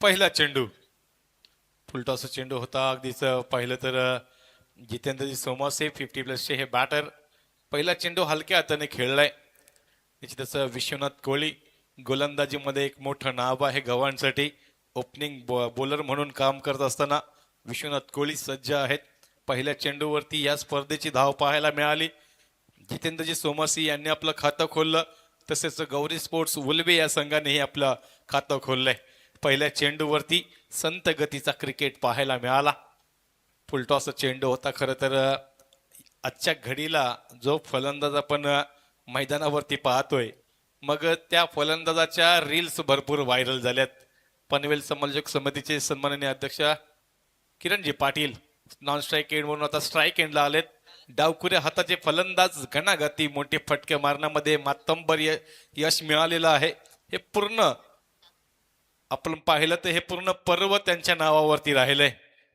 पहिला चेंडू फुलटॉस चेंडू होता अगदीच पाहिलं तर जितेंद्रजी सोमासे 50+ चे हे बॅटर पहिला चेंडू हलक्या हाताने खेळलाय निश्चितच विश्वनाथ कोहली गोलंदाजीमध्ये एक मोठं नाव आहे गव्हाणसाठी ओपनिंग बॉलर म्हणून काम करत असताना विश्वनाथ कोहली सज्ज आहेत पहिल्या चेंडूवरती या स्पर्धेची धाव पाहायला मिळाली जितेंद्रजी सोमासी यांनी आपलं खातं खोललं तसेच गौरी स्पोर्ट्स उलवे या संघानेही आपलं खातं खोललंय पहिल्या चेंडूवरती संत गतीचा क्रिकेट पाहायला मिळाला फुलटॉस चेंडू होता खरं तर आजच्या घडीला जो फलंदाज आपण मैदानावरती पाहतोय मग त्या फलंदाजाच्या रील्स भरपूर व्हायरल झाल्यात पनवेल समालोचक समितीचे सन्माननीय अध्यक्ष किरणजी पाटील नॉन स्ट्राईक एंड म्हणून आता स्ट्राईक एंडला आलेत डावकुऱ्या हाताचे फलंदाज घणागती मोठे फटके मारण्यामध्ये मातंबर यश मिळालेलं आहे हे पूर्ण आपण पाहिलं तर हे पूर्ण पर्व त्यांच्या नावावरती राहिलंय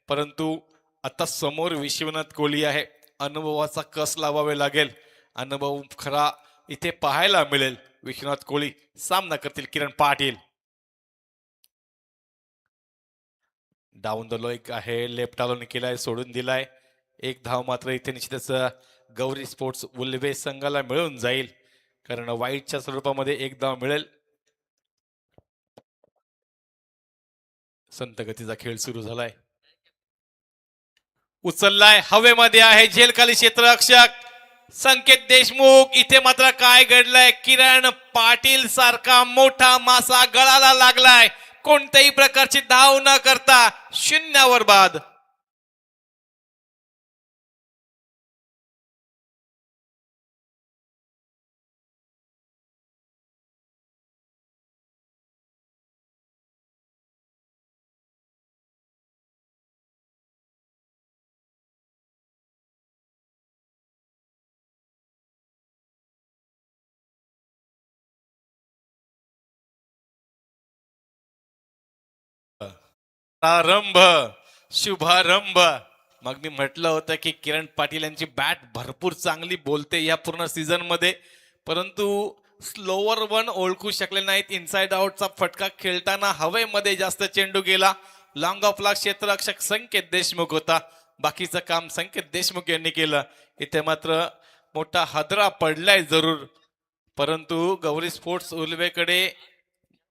परंतु आता समोर विश्वनाथ कोहली आहे अनुभवाचा कस लावावे लागेल अनुभव खरा इथे पाहायला मिळेल विश्वनाथ कोहली सामना करतील Kiran Patil down the lock आहे लेफ्ट आलोने केलाय सोडून दिलाय एक धाव मात्र इथे निश्चितच गौरी स्पोर्ट्स उल्वे संघाला मिळून जाईल कारण वाईटच्या स्वरूपामध्ये एक धाव मिळेल संत गतीचा खेळ सुरू झालाय उचललाय हवेमध्ये आहे झेलखाली क्षेत्ररक्षक संकेत देशमुख इथे मात्र काय घडलंय किरण पाटील सारखा मोठा मासा गळाला लागलाय कोणत्याही प्रकारची धाव न करता शून्यावर बाद प्रारंभ शुभारंभ मग मी म्हटलं होतं की किरण पाटील यांची बॅट भरपूर चांगली बोलते या पूर्ण सीझन मध्ये परंतु स्लोवर वन ओळखू शकले नाहीत इनसाइड आउटचा फटका खेळताना हवेमध्ये जास्त चेंडू गेला लॉंग ऑफला क्षेत्ररक्षक संकेत देशमुख होता बाकीचं काम संकेत देशमुख यांनी केलं इथे मात्र मोठा हादरा पडलाय जरूर परंतु गौरी स्पोर्ट्स उल्वेकडे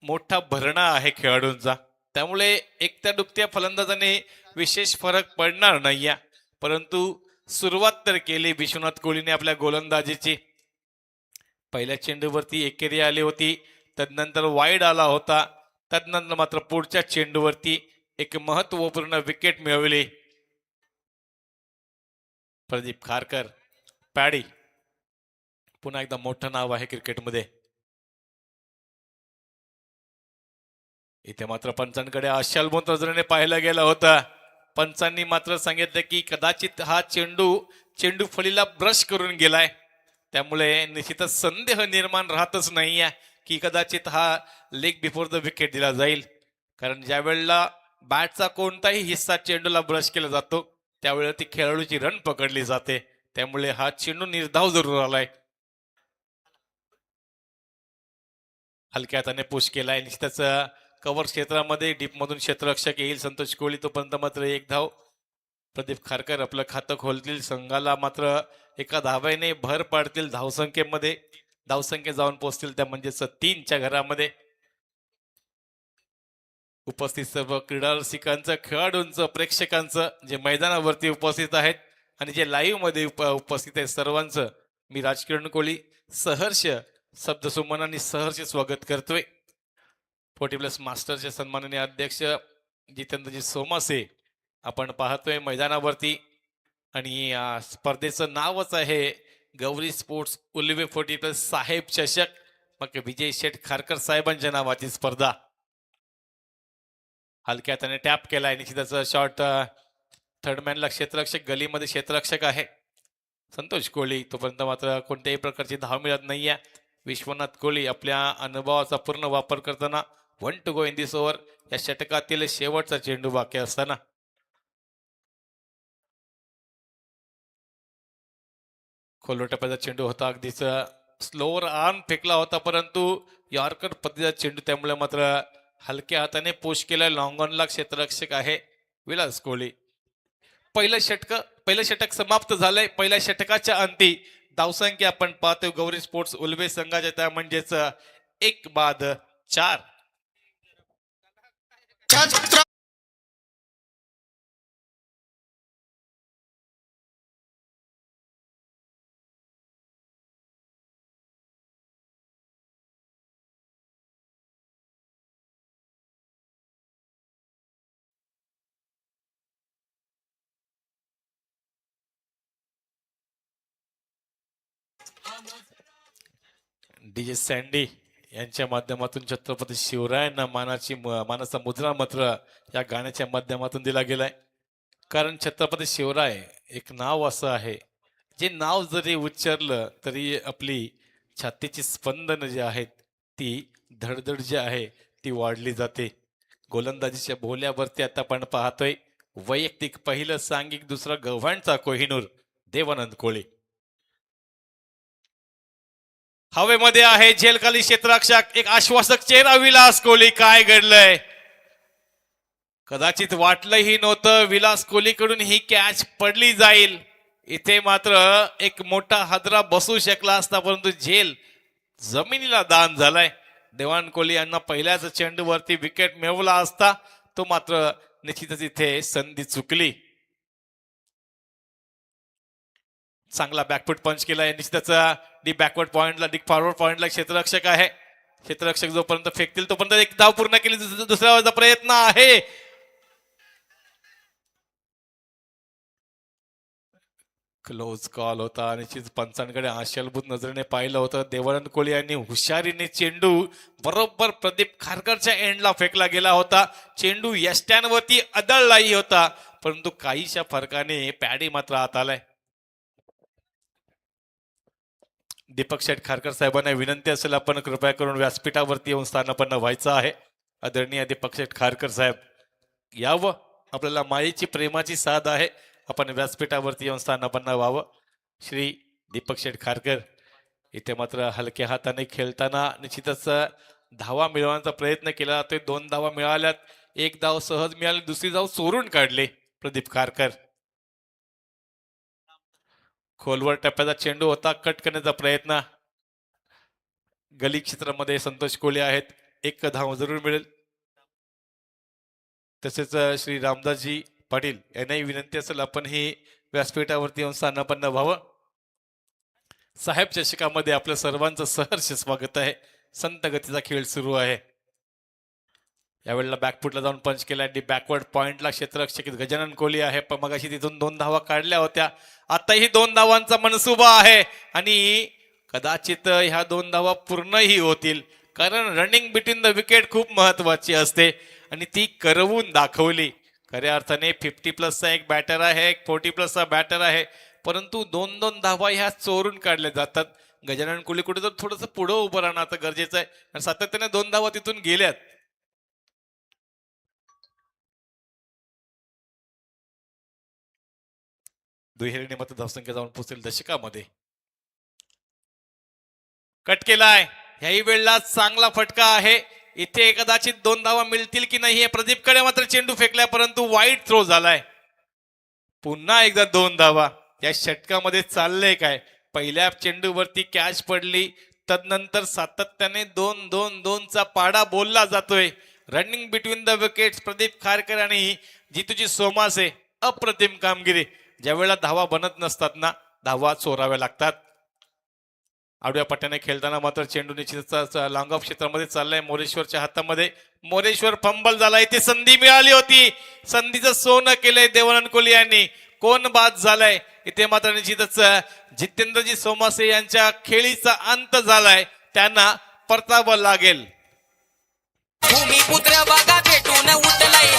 मोठा भरणा आहे खेळाडूंचा त्यामुळे एकट्या दुकट्या फलंदाजाने विशेष फरक पडणार नाही परंतु सुरुवात तर केली विश्वनाथ कोहलीने आपल्या गोलंदाजीची पहिल्या चेंडूवरती एकेरी आली होती तदनंतर वाईड आला होता तदनंतर मात्र पुढच्या चेंडूवरती एक महत्वपूर्ण विकेट मिळवली प्रदीप खारकर पॅडी पुन्हा एकदा मोठं नाव आहे क्रिकेटमध्ये इथे मात्र पंचांकडे अशालमोत नजरेने पाहिलं गेलं होतं पंचांनी मात्र सांगितलं की कदाचित हा चेंडू फळीला ब्रश करून गेलाय त्यामुळे निश्चितच संदेह निर्माण राहतच नाहीये की कदाचित हा लेग बिफोर द विकेट दिला जाईल कारण ज्या वेळेला बॅटचा कोणताही हिस्सा चेंडूला ब्रश केला जातो त्यावेळेला ती खेळाडूची रन पकडली जाते त्यामुळे हा चेंडू निर्धाव जरूर आलाय हलक्या हाताने पुश केलाय निश्चितच कव्हर क्षेत्रामध्ये डीप मधून क्षेत्ररक्षक येईल संतोष कोहली तोपर्यंत मात्र एक धाव प्रदीप खारकर आपलं खातं खोलतील संघाला मात्र एका धाव्याने भर पाडतील धावसंख्येमध्ये धावसंख्या जाऊन पोहोचतील त्या म्हणजेच 3च्या घरामध्ये उपस्थित सर्व क्रीडा रसिकांचं खेळाडूंचं प्रेक्षकांचं जे मैदानावरती उपस्थित आहेत आणि जे लाईव्ह मध्ये उपस्थित आहेत सर्वांचं मी राजकिरण कोहली सहर्ष शब्दसुमनांनी सहर्ष स्वागत करतोय 40+ मास्टरचे सन्माननीय अध्यक्ष जितेंद्रजी सोमासे आपण पाहतोय मैदानावरती आणि स्पर्धेचं नावच आहे गौरी स्पोर्ट्स उल्वे 40+ साहेब चषक मग विजय शेठ खारकर साहेबांच्या नावाची स्पर्धा हलक्या त्याने टॅप केलाय निश्चितच शॉट थर्डमॅनला क्षेत्ररक्षक गलीमध्ये क्षेत्ररक्षक आहे संतोष कोहली तोपर्यंत मात्र कोणत्याही प्रकारची धाव मिळत नाहीये विश्वनाथ कोहली आपल्या अनुभवाचा पूर्ण वापर करताना 1 to go in this over या षटकातील शेवटचा चेंडू बाकी असताना खोलो टप्प्याचा चेंडू होता अगदीच स्लोवर आर्म फेकला होता परंतु यॉर्कर पद्धतीचा चेंडू त्यामुळे मात्र हलक्या हाताने पुश केलं. लॉंग ऑनला क्षेत्ररक्षक आहे विलास कोहली. पहिलं षटक समाप्त झालंय. पहिल्या षटकाच्या अंती धावसंख्या आपण पाहतो गौरी स्पोर्ट्स उल्वे संघाच्या त्या म्हणजेच 1-4. डीजे सँडी यांच्या माध्यमातून छत्रपती शिवरायांना मानाचा मुद्रा मात्र या गाण्याच्या माध्यमातून दिला गेलाय. कारण छत्रपती शिवराय एक नाव असं आहे जे नाव जरी उच्चारलं तरी आपली छातीची स्पंदन जी आहेत ती धडधड जी आहे ती वाढली जाते. गोलंदाजीच्या भोल्यावरती आता आपण पाहतोय वैयक्तिक पहिलं सांघिक दुसरा गव्हाणचा कोहिनूर देवानंद कोळी. हवेमध्ये आहे झेलखाली क्षेत्ररक्षक. एक आश्वासक चेहरा विलास कोहली. काय घडलंय कदाचित वाटलंही नव्हतं विलास कोहलीकडून ही कॅच पडली जाईल. इथे मात्र एक मोठा हादरा बसू शकला असता परंतु झेल जमिनीला दान झालाय. देवानंद कोहली यांना पहिल्याच चेंडूवरती विकेट मिळवला असता तो मात्र निश्चितच इथे संधी चुकली. चांगला बॅकफुट पंच केलाय निश्चितच. डी बॅकवर्ड पॉइंटला डी फॉरवर्ड पॉइंटला क्षेत्ररक्षक आहे. क्षेत्ररक्षक जोपर्यंत फेकतील तोपर्यंत एक धाव पूर्ण केली. दुसऱ्या प्रयत्न आहे. क्लोज कॉल होता. निश्चित पंचांकडे आशलभूत नजरेने पाहिलं होतं. देवानंद कोहली यांनी हुशारीने चेंडू बरोबर प्रदीप खारकरच्या एंडला फेकला गेला होता. चेंडू यष्ट्यांवरती आदळलाही होता परंतु काहीशा फरकाने पॅडी मात्र आत आलाय. दीपक शेठ खारकर साहेबांना विनंती असेल आपण कृपया करून व्यासपीठावरती येऊन स्थानापन्न व्हायचं आहे. आदरणीय दीपक शेठ खारकर साहेब यावं. आपल्याला मायेची प्रेमाची साथ आहे. आपण व्यासपीठावरती येऊन स्थानापन्न व्हावं. श्री दीपक शेठ खारकर इथे मात्र हलक्या हाताने खेळताना निश्चितच धावा मिळवण्याचा प्रयत्न केला जातोय. 2 धावा मिळाल्यात. 1 धाव सहज मिळाली. दुसरी धाव चोरून काढले प्रदीप खारकर. खोलवर टप्प्याचा चेंडू होता. कट करण्याचा प्रयत्न. गली क्षेत्रामध्ये संतोष कोहली आहेत. 1 धाव जरूर मिळेल. तसेच श्री रामदासजी पाटील यांनाही विनंती असेल आपण ही व्यासपीठावरती येऊन स्थानापन्न व्हावं. साहेब चषकामध्ये आपल्या सर्वांचं सहर्ष स्वागत आहे. संत गतीचा खेळ सुरू आहे. यावेळेला बॅकफुटला जाऊन पंच केला. डी बॅकवर्ड पॉइंटला क्षेत्ररक्षक गजानन कोहली आहे. पण मगाशी तिथून 2 धावा काढल्या होत्या. आताही 2 धावांचा मनसुबा आहे आणि कदाचित ह्या 2 धावा पूर्णही होतील कारण रनिंग बिटवीन द विकेट खूप महत्वाची असते आणि ती करवून दाखवली. खऱ्या अर्थाने 50+ एक बॅटर आहे. एक 40+ बॅटर आहे परंतु 2-2 धावा ह्या चोरून काढल्या जातात. गजानन कोहली कुठे तर थोडंसं पुढं उभं राहणं आता गरजेचं आहे आणि सातत्याने 2 धावा तिथून गेल्यात. दुहेरीने मात्र धावसंख्या जाऊन पोहोचेल दशकामध्ये. कट केलाय. ह्याही वेळेला चांगला फटका आहे. इथे कदाचित 2 धावा मिळतील की नाही. प्रदीपकडे मात्र चेंडू फेकलाय परंतु वाईट थ्रो झालाय. पुन्हा एकदा 2 धावा. या षटकामध्ये चाललंय काय. पहिल्या चेंडूवरती कॅच पडली तदनंतर सातत्याने 2-2-2चा पाडा बोलला जातोय. Running between the wickets Pradeep Kharkar आणि जितूजी सोमासे. अप्रतिम कामगिरी. ज्या वेळेला धावा बनत नसतात ना धावा चोराव्या लागतात. आडव्या पट्ट्याने खेळताना मात्र चेंडू निश्चितच लॉंग ऑफ क्षेत्रामध्ये चाललाय मोरेश्वरच्या हातामध्ये. मोरेश्वर फंबल झाला. इथे संधी मिळाली होती. संधीचं सोनं केलंय देवानंद कोहली यांनी. कोण बाद झालाय. इथे मात्र निश्चितच जितेंद्रजी सोमासे यांच्या खेळीचा अंत झालाय. त्यांना परतावं लागेल. भूमिपुत्र बघा भेटून उठलाय.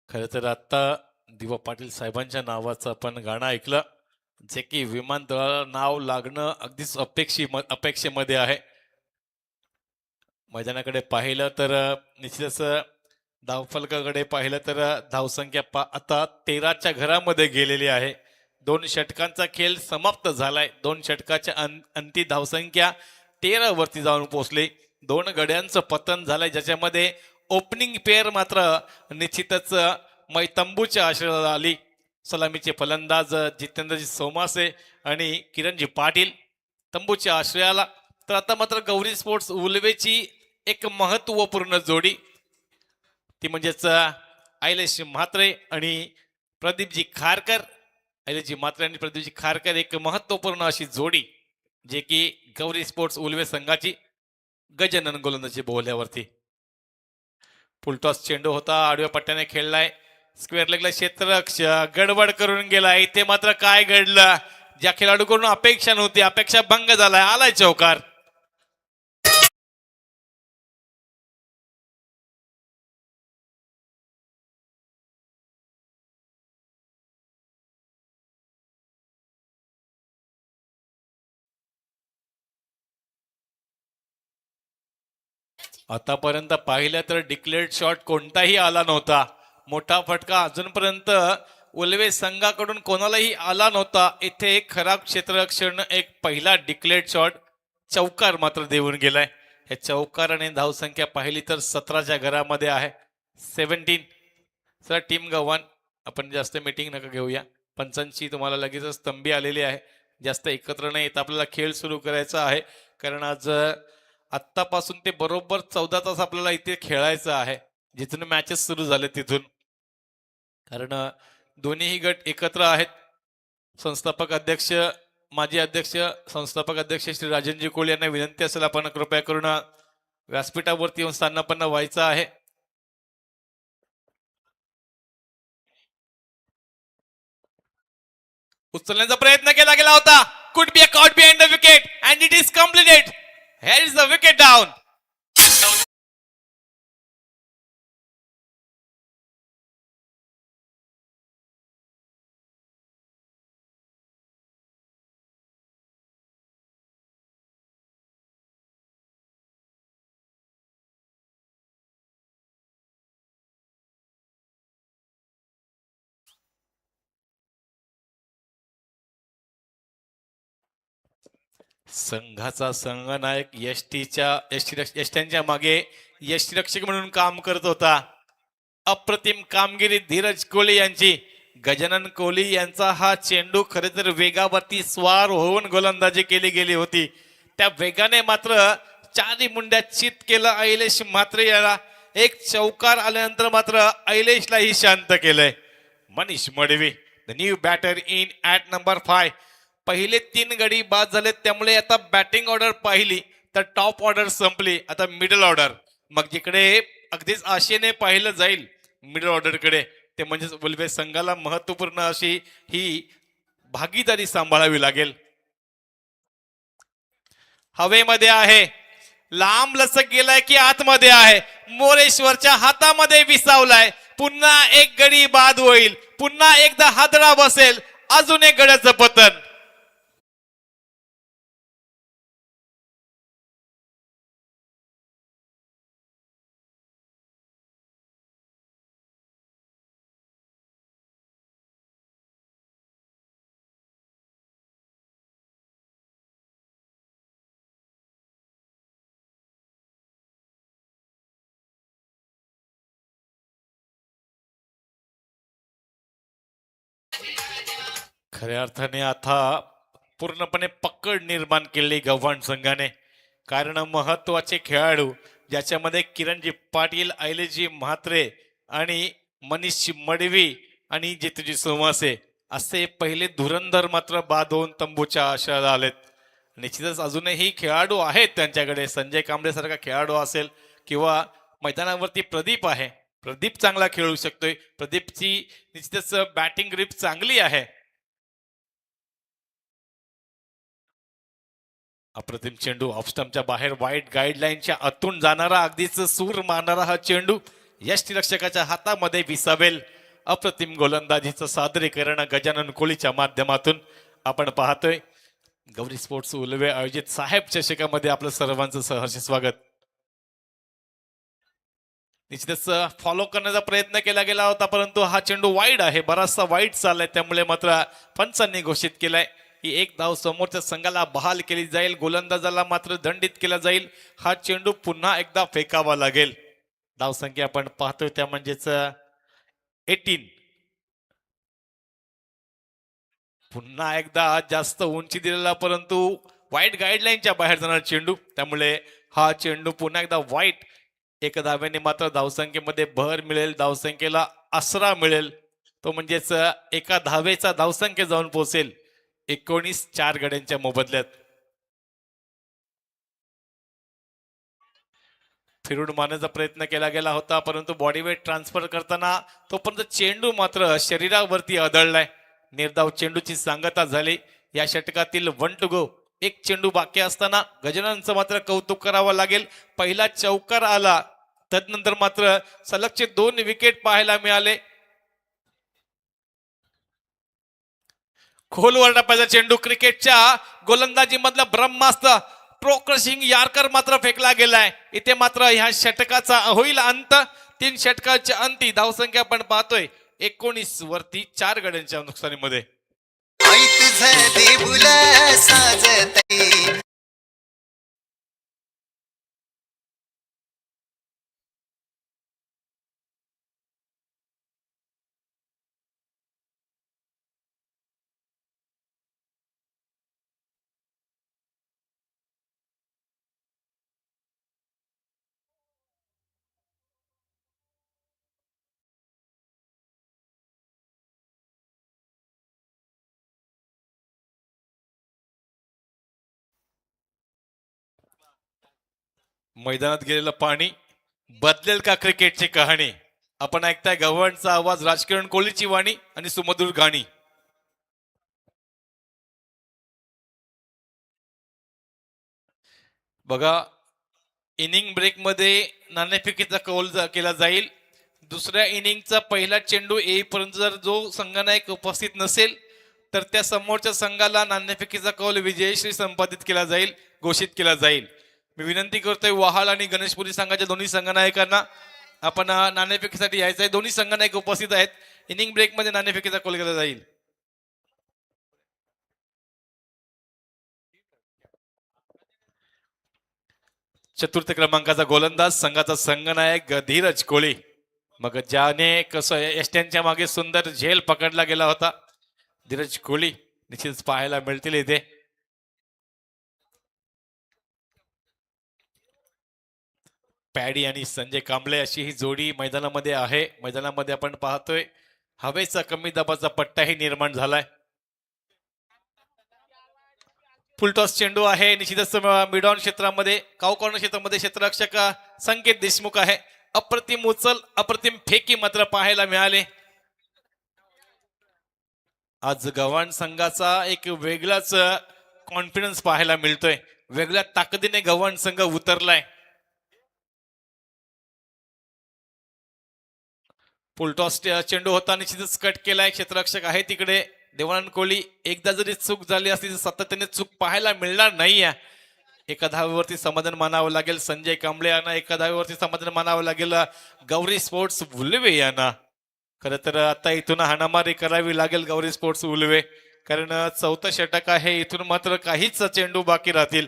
खर तर आता दिवा पाटील साहेबांच्या नावाचं आपण गाणं ऐकलं, जे की विमानतळाला नाव लागणं अगदीच अपेक्षेमध्ये आहे. मैदानाकडे पाहिलं तर निश्चितच धावफलकाकडे पाहिलं तर धावसंख्या आता 13च्या घरामध्ये गेलेली आहे. 2 षटकांचा खेळ समाप्त झालाय. 2 षटकाच्या अंती धावसंख्या 13 वरती जाऊन पोहोचली. 2 गड्यांचं पतन झालंय, ज्याच्यामध्ये ओपनिंग पेअर मात्र निश्चितच तंबूच्या आश्रयाला आली. सलामीचे फलंदाज जितेंद्रजी सोमासे आणि किरणजी पाटील तंबूच्या आश्रयाला. तर आता मात्र गौरी स्पोर्ट्स उलवेची एक महत्वपूर्ण जोडी, ती म्हणजेच आयलेश म्हात्रे आणि प्रदीपजी खारकर. आयलेशजी म्हात्रे आणि प्रदीपजी खारकर एक महत्वपूर्ण अशी जोडी, जे की गौरी स्पोर्ट्स उलवे संघाची गजानन गोलंदाजी बोहल्यावरती. फुलटॉस चेंडू होता, आडव्या पट्ट्याने खेळलाय. स्क्वेअर लेगला क्षेत्ररक्षक गडबड करून गेला. इथे मात्र काय घडलं, ज्या खेळाडूकडून अपेक्षा नव्हती, अपेक्षा भंग झालाय, आलाय चौकार. आतापर्यंत पाहिलं तर डिक्लेअर्ड शॉट कोणताही आला नव्हता. मोठा फटका अजूनपर्यंत उल्वे संघाकडून कोणालाही आला नव्हता. इथे एक खराब क्षेत्ररक्षण, एक पहिला डिक्लेअर्ड शॉट, चौकार मात्र देऊन गेलाय. या चौकाराने धावसंख्या पाहिली तर 17च्या घरामध्ये आहे. 17. सर टीम गव्हाण, आपण जास्त मीटिंग नका घेऊया. पंचांची तुम्हाला लगेचच तंबी आलेली आहे. जास्त एकत्र नाही येत, आपल्याला खेळ सुरू करायचा आहे. कारण आज आत्तापासून ते बरोबर 14 तास आपल्याला इथे खेळायचं आहे, जिथून मॅचेस सुरू झाले तिथून. कारण दोन्हीही गट एकत्र आहेत. संस्थापक अध्यक्ष, माजी अध्यक्ष, संस्थापक अध्यक्ष श्री राजनजी कोळी यांना विनंती असेल, आपण कृपया करून व्यासपीठावरती येऊन स्थानापन्न व्हायचं आहे. उचलण्याचा प्रयत्न केला गेला होता. Could be a caught behind the wicket and it is completed. Here is the wicket down. संघाचा संघनायक यष्टीच्या मागे यष्टीरक्षक म्हणून काम करत होता. अप्रतिम कामगिरी धीरज कोहली यांची. गजानन कोहली यांचा हा चेंडू खरे तर वेगावरती स्वार होऊन गोलंदाजी केली गेली होती. त्या वेगाने मात्र चारी मुंड्या चित केलं आयलेश म्हात्रे याला. एक चौकार आल्यानंतर मात्र आयलेशलाही शांत केलंय. Manish Madvi, the new batter in at number 5. पहिले 3 गडी बाद झाले, त्यामुळे आता बॅटिंग ऑर्डर पाहिली तर टॉप ऑर्डर संपली. आता मिडल ऑर्डर, मग जिकडे अगदीच आशेने पाहिलं जाईल मिडल ऑर्डर कडे, ते म्हणजे उल्वे संघाला महत्वपूर्ण अशी ही भागीदारी सांभाळावी लागेल. हवेमध्ये आहे, लांब लचक गेलाय की आतमध्ये आहे, मोरेश्वरच्या हातामध्ये विसावलाय. पुन्हा एक गडी बाद होईल, पुन्हा एकदा हादरा बसेल, अजून एक गड्याचं पतन. खऱ्या अर्थाने आता पूर्णपणे पकड निर्माण केली गव्हाण संघाने. कारण महत्वाचे खेळाडू, ज्याच्यामध्ये किरणजी पाटील, आयलेजी म्हात्रे आणि मनीष मडवी आणि जितूजी सोमासे असे पहिले धुरंधर मात्र बाद होऊन तंबूच्या आश्रयाला आलेत. निश्चितच अजूनही खेळाडू आहेत त्यांच्याकडे. संजय कांबळे सारखा खेळाडू असेल किंवा मैदानावरती प्रदीप आहे, प्रदीप चांगला खेळू शकतोय. प्रदीपची निश्चितच बॅटिंग ग्रिप चांगली आहे. अप्रतिम चेंडू ऑफ स्टंपच्या बाहेर, वाईट गाईडलाईनच्या आतून जाणारा, अगदीच सूर मारणारा हा चेंडू यष्टीरक्षकाच्या हातामध्ये विसावेल अप्रतिम गोलंदाजीचं सादरीकरण गजानन कोळीच्या माध्यमातून आपण पाहतोय. गौरी स्पोर्ट्स उलवे आयोजित साहेब चषकामध्ये आपलं सर्वांचं सहर्ष स्वागत. निश्चितच फॉलो करण्याचा प्रयत्न केला गेला होता, परंतु हा चेंडू वाईड आहे, बराचसा वाईड चाललाय, त्यामुळे मात्र पंचांनी घोषित केलाय की एक धाव समोरच्या संघाला बहाल केली जाईल, गोलंदाजाला मात्र दंडित केला जाईल. हा चेंडू पुन्हा एकदा फेकावा लागेल. धावसंख्या आपण पाहतोय त्या म्हणजेच 18. पुन्हा एकदा जास्त उंची दिलेला परंतु वाईट गाईडलाईनच्या बाहेर जाणार चेंडू, त्यामुळे हा चेंडू पुन्हा एकदा वाईट. एका धाव्याने मात्र धावसंख्येमध्ये भर मिळेल, धावसंख्येला आसरा मिळेल, तो म्हणजेच एका धावेचा धावसंख्या जाऊन पोहोचेल 19 4 गड्यांच्या मोबदल्यात. फिरून मारण्याचा प्रयत्न केला गेला होता, परंतु बॉडी वेट ट्रान्सफर करताना तोपर्यंत चेंडू मात्र शरीरावरती आदळलाय. निर्धाव चेंडूची सांगता झाली. या षटकातील 1 to go, एक चेंडू बाकी असताना गजाननचं मात्र कौतुक करावं लागेल. पहिला चौकार आला, तदनंतर मात्र सलगचे 2 विकेट पाहायला मिळाले. खोलवर टप्प्याचा चेंडू, क्रिकेटच्या गोलंदाजी मधला ब्रह्मास्त्र प्रो क्रशिंग यार्कर मात्र फेकला गेलाय. इथे मात्र ह्या षटकाचा होईल अंत. 3 षटकाच्या अंती धावसंख्या आपण पाहतोय 19 वरती 4 गड्यांच्या नुकसानीमध्ये. मैदानात गेलेलं पाणी बदलेल का क्रिकेटची कहाणी? आपण ऐकताय गव्हाणचा आवाज, राजकिरण कोहलीची वाणी आणि सुमधुर गाणी. बघा, इनिंग ब्रेक मध्ये नाणेफेकीचा कौल केला जाईल. दुसऱ्या इनिंगचा पहिला चेंडू येईपर्यंत जर जो संघनायक उपस्थित नसेल तर त्या समोरच्या संघाला नाणेफेकीचा कौल विजयश्री संपादित केला जाईल, घोषित केला जाईल. मी विनंती करतोय वहाल आणि गणेशपुरी संघाच्या दोन्ही संघनायकांना आपण नाणेफेकीसाठी यायचं आहे. दोन्ही संघनायक उपस्थित आहेत. इनिंग ब्रेक मध्ये नाणेफेकीचा कौल केला जाईल. चतुर्थ क्रमांकाचा गोलंदाज संघाचा संघनायक धीरज कोळी. मग ज्याने कसं एसट्यांच्या मागे सुंदर झेल पकडला गेला होता, धीरज कोहली निश्चितच पाहायला मिळतील इथे. पॅडी आणि संजय कांबळे अशी ही जोडी मैदानामध्ये आहे. मैदानामध्ये आपण पाहतोय हवेचा कमी दाबाचा पट्टाही निर्माण झालाय. फुलटॉस चेंडू आहे. निश्चितच मिडॉन क्षेत्रामध्ये, काऊ कॉर्नर क्षेत्रामध्ये क्षेत्ररक्षक संकेत देशमुख आहे. अप्रतिम उचल, अप्रतिम फेकी मात्र पाहायला मिळाले. आज गव्हाण संघाचा एक वेगळाच कॉन्फिडन्स पाहायला मिळतोय. वेगळ्या ताकदीने गव्हाण संघ उतरलाय. फुलटॉस चेंडू होता, निश्चितच कट केलाय. क्षेत्ररक्षक आहे तिकडे देवानंद कोहली. एकदा जरी चूक झाली असती तर सातत्याने चूक पाहायला मिळणार नाहीये. एका धावेवरती समाधान मानावं लागेल संजय कांबळे यांना, एका धावेवरती समाधान मानावं लागेल गौरी स्पोर्ट्स उलवे यांना. खर तर आता इथून हाणामारी करावी लागेल गौरी स्पोर्ट्स उलवे, कारण 4थं षटक आहे. इथून मात्र काहीच चेंडू बाकी राहतील.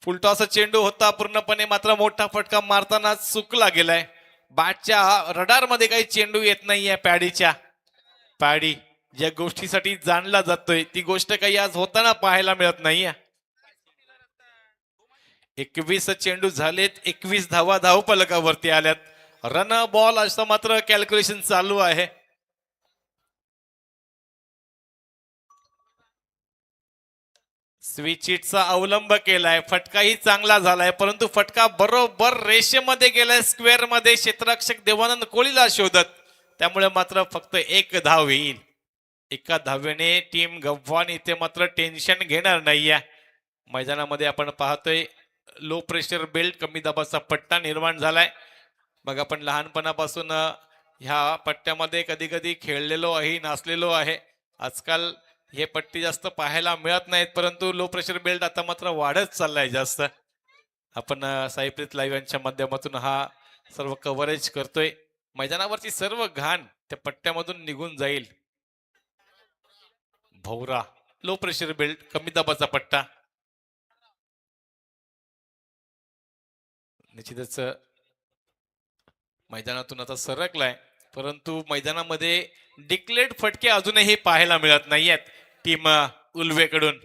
फुलटॉस चेंडू होता, पूर्णपणे मात्र मोठा फटका मारताना चुकला गेलाय. बॅटच्या रडार मध्ये काही चेंडू येत नाहीये. पॅडीच्या पॅडी ज्या गोष्टीसाठी जाणला जातोय ती गोष्ट काही आज होताना पाहायला मिळत नाहीये. 21 चेंडू झालेत, 21 धावा धावफलकावरती आल्यात. रन बॉल असं मात्र कॅल्क्युलेशन चालू आहे. स्विचिटचा अवलंब केलाय. फटकाही चांगला झालाय, परंतु फटका बरोबर रेषेमध्ये गेलाय, स्क्वेअर मध्ये. क्षेत्ररक्षक देवानंद कोहलीला शोधत, त्यामुळे मात्र फक्त 1 धाव येईल. एका धावेने टीम गव्हाण इथे मात्र टेन्शन घेणार नाहीये. मैदानामध्ये आपण पाहतोय लो प्रेशर बेल्ट, कमी दाबाचा पट्टा निर्माण झालाय. मग आपण लहानपणापासून ह्या पट्ट्यामध्ये कधी कधी खेळलेलो आहे, नाचलेलो आहे. आजकाल हे पट्टी जास्त पाहायला मिळत नाहीत, परंतु लो प्रेशर बेल्ट आता मात्र वाढत चाललाय जास्त. आपण साईप्रीत लाईव्ह यांच्या माध्यमातून हा सर्व कव्हरेज करतोय. मैदानावरची सर्व घाण त्या पट्ट्यामधून निघून जाईल. भौरा लो प्रेशर बेल्ट, कमी दाबाचा पट्टा. निश्चितच मैदानातून आता सरकलाय, परंतु मैदानामध्ये डिक्लेअर्ड फटके अजूनही पाहायला मिळत नाहीयेत टीम उल्वेकडून.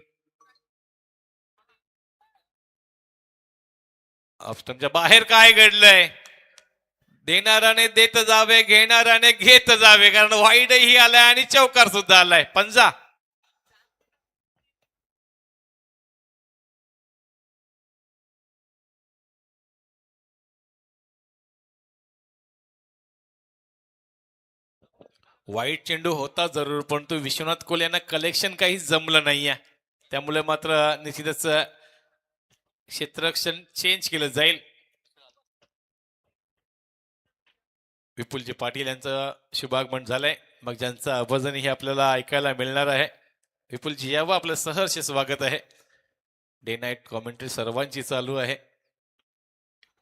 ऑफस्टंपच्या बाहेर काय घडलंय? देणाराने देत जावे, घेणाराने घेत जावे, कारण वाईडही आलाय आणि चौकार सुद्धा आलाय. पंजा वाईट चेंडू होता जरूर, परंतु विश्वनाथ कोल यांना कलेक्शन काही जमलं नाहीये. त्यामुळे मात्र निश्चितच क्षेत्ररक्षण चेंज केलं जाईल. विपुलजी पाटील यांचं शुभागमन झालंय, मग ज्यांचं आवाजही आपल्याला ऐकायला मिळणार आहे. विपुलजी यावं, आपलं सहर्ष स्वागत आहे. डे नाईट कॉमेंट्री सर्वांची चालू आहे.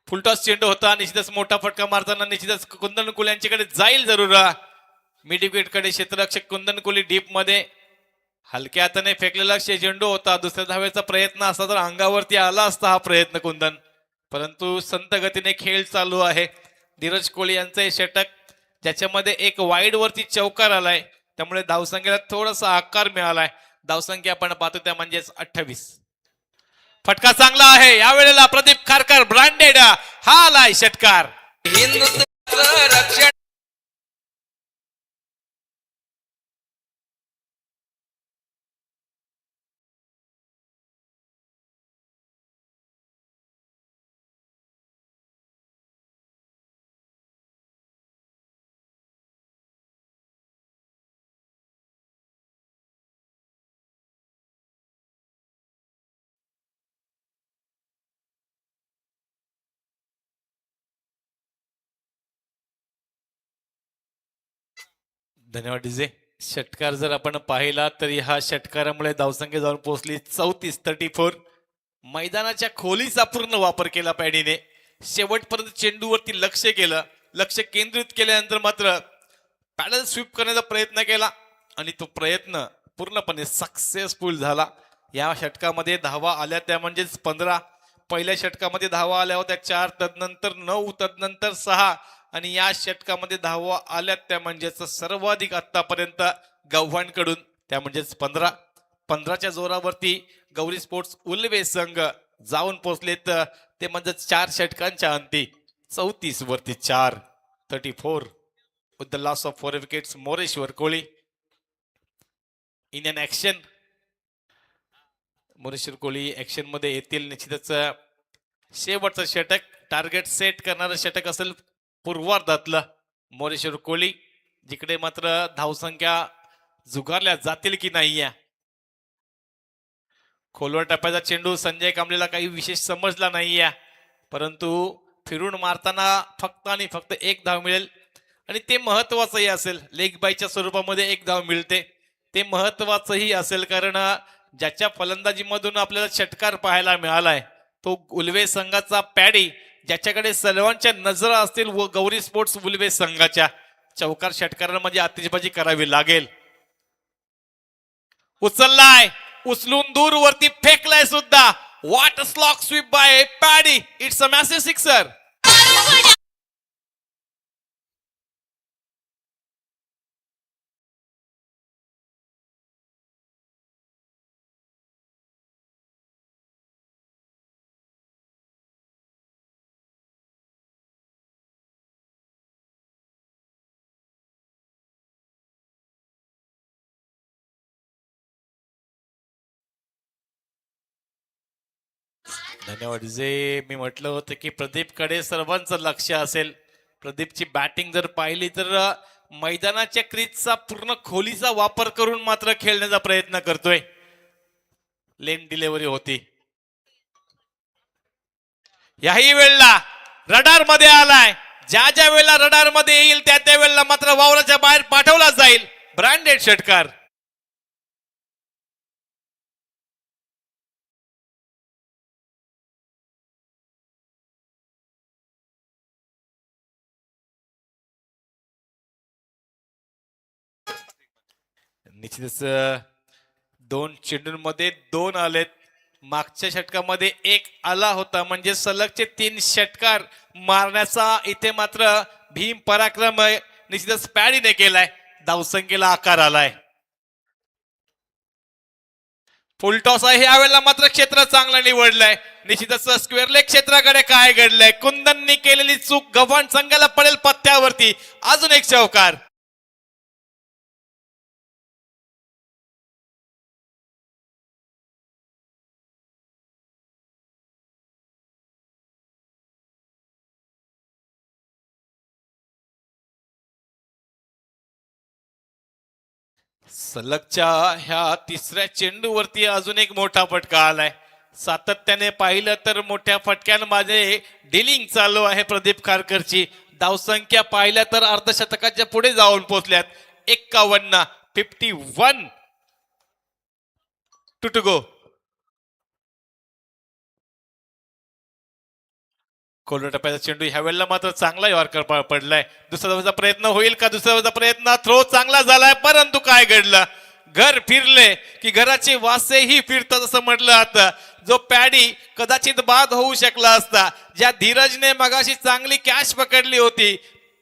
फुलटॉस चेंडू होता, निश्चितच मोठा फटका मारताना निश्चितच कुंदन कुल यांच्याकडे जाईल जरूर. मिड विकेट कडे क्षेत्ररक्षक कुंदन कुली डीप मध्ये हलक्या हाताने फेकलेला चेंडू होता. दुसऱ्या धावेचा प्रयत्न असता तर अंगावरती आला असता हा प्रयत्न कुंदन, परंतु संत गतीने खेळ चालू आहे. धीरज कोहली यांचं हे षटक, ज्याच्यामध्ये एक वाईड वरती चौकार आलाय, त्यामुळे धावसंख्येला थोडासा आकार मिळालाय. धावसंख्या आपण पाहतो त्या म्हणजेच 28. फटका चांगला आहे यावेळेला. प्रदीप खारकर ब्रँडेड हा आलाय षटकार. रक्षण धन्यवाद डीजे. षटकार जर आपण पाहिला तर ह्या षटकारामुळे धावसंख्या जाऊन पोहोचली 34. मैदानाच्या खोलीचा पूर्ण वापर केला पॅडीने. शेवटपर्यंत चेंडूवरती लक्ष केलं, लक्ष केंद्रित केल्यानंतर मात्र पॅडल स्वीप करण्याचा प्रयत्न केला आणि तो प्रयत्न पूर्णपणे सक्सेसफुल झाला. या षटकामध्ये धावा आल्या त्या म्हणजेच 15. पहिल्या षटकामध्ये धावा आल्या होत्या 4, तदनंतर 9, तदनंतर 6 आणि या षटकामध्ये धावा आल्या त्या म्हणजेच सर्वाधिक आतापर्यंत गव्हाणकडून, त्या म्हणजेच 15. 15च्या जोरावरती गौरी स्पोर्ट्स उल्वे संघ जाऊन पोहोचलेत ते म्हणजे 4 षटकांच्या अंती 34 वरती 4. 34 with the loss of 4 wickets. Moreshwar Koli in an action. Moreshwar Koli action मध्ये येतील. निश्चितच शेवटचं षटक, टार्गेट सेट करणारं षटक असेल पूर्वार्धातलं. मोरेश्वर कोळी जिकडे मात्र धावसंख्या जुगारल्या जातील की नाही. खोलवर टप्प्याचा चेंडू संजय कांबलेला काही विशेष समजला नाहीये, परंतु फिरून मारताना फक्त आणि फक्त 1 धाव मिळेल आणि ते महत्वाचंही असेल. लेग बायच्या स्वरूपामध्ये 1 धाव मिळते, ते महत्वाचंही असेल, कारण ज्याच्या फलंदाजीमधून आपल्याला षटकार पाहायला मिळालाय तो उल्वे संघाचा पॅडी, ज्याच्याकडे सर्वांच्या नजरा असतील व गौरी स्पोर्ट्स उल्वे संघाच्या. चौकार षटकारांमध्ये आतिषबाजी करावी लागेल. उचललाय, उचलून दूर वरती फेकलाय सुद्धा. What a slog sweep by Paddy. It's a massive sixer. धन्यवाद जे मी म्हटलं होतं की प्रदीप कडे सर्वांचं लक्ष असेल. प्रदीपची बॅटिंग जर पाहिली तर मैदानाच्या क्रीजचा पूर्ण खोलीचा वापर करून मात्र खेळण्याचा प्रयत्न करतोय. लेन डिलिव्हरी होती. याही वेळेला रडार मध्ये आलाय ज्या ज्या वेळेला रडार मध्ये येईल त्या त्या वेळेला मात्र वावराच्या बाहेर पाठवला जाईल. ब्रँडेड षटकार. निश्चितच दोन चेंडूंमध्ये दोन आलेत. मागच्या षटकामध्ये एक आला होता म्हणजे सलगचे 3 षटकार मारण्याचा इथे मात्र भीम पराक्रम निश्चितच पॅडीने केलाय. धावसंख्येला आकार आलाय. फुलटॉस आहे यावेळेला मात्र क्षेत्र चांगलं निवडलंय. निश्चितच स्क्वेअर लेग क्षेत्राकडे काय घडलंय. कुंदननी केलेली चूक गव्हाण संघाला पडेल पत्त्यावरती. अजून एक चौकार. सलगच्या ह्या तिसऱ्या चेंडूवरती अजून एक मोठा फटका आलाय. सातत्याने पाहिलं तर मोठ्या फटक्यांमध्ये डिलिंग चालू आहे प्रदीप खारकरची. धावसंख्या पाहिल्या तर अर्धशतकाच्या पुढे जाऊन पोहोचल्यात. 51 टू गो. कोलर टप्प्याचा चेंडू ह्या वेळेला मात्र चांगला यॉर्कर पडलाय. दुसऱ्या धावेचा प्रयत्न होईल का. दुसऱ्या धावेचा प्रयत्न थ्रो चांगला झालाय परंतु काय घडलं. घर फिरले की घराचे वासेही फिरतात असं म्हटलं जातं. जो पॅडी कदाचित बाद होऊ शकला असता. ज्या धीरजने मगाशी चांगली कॅच पकडली होती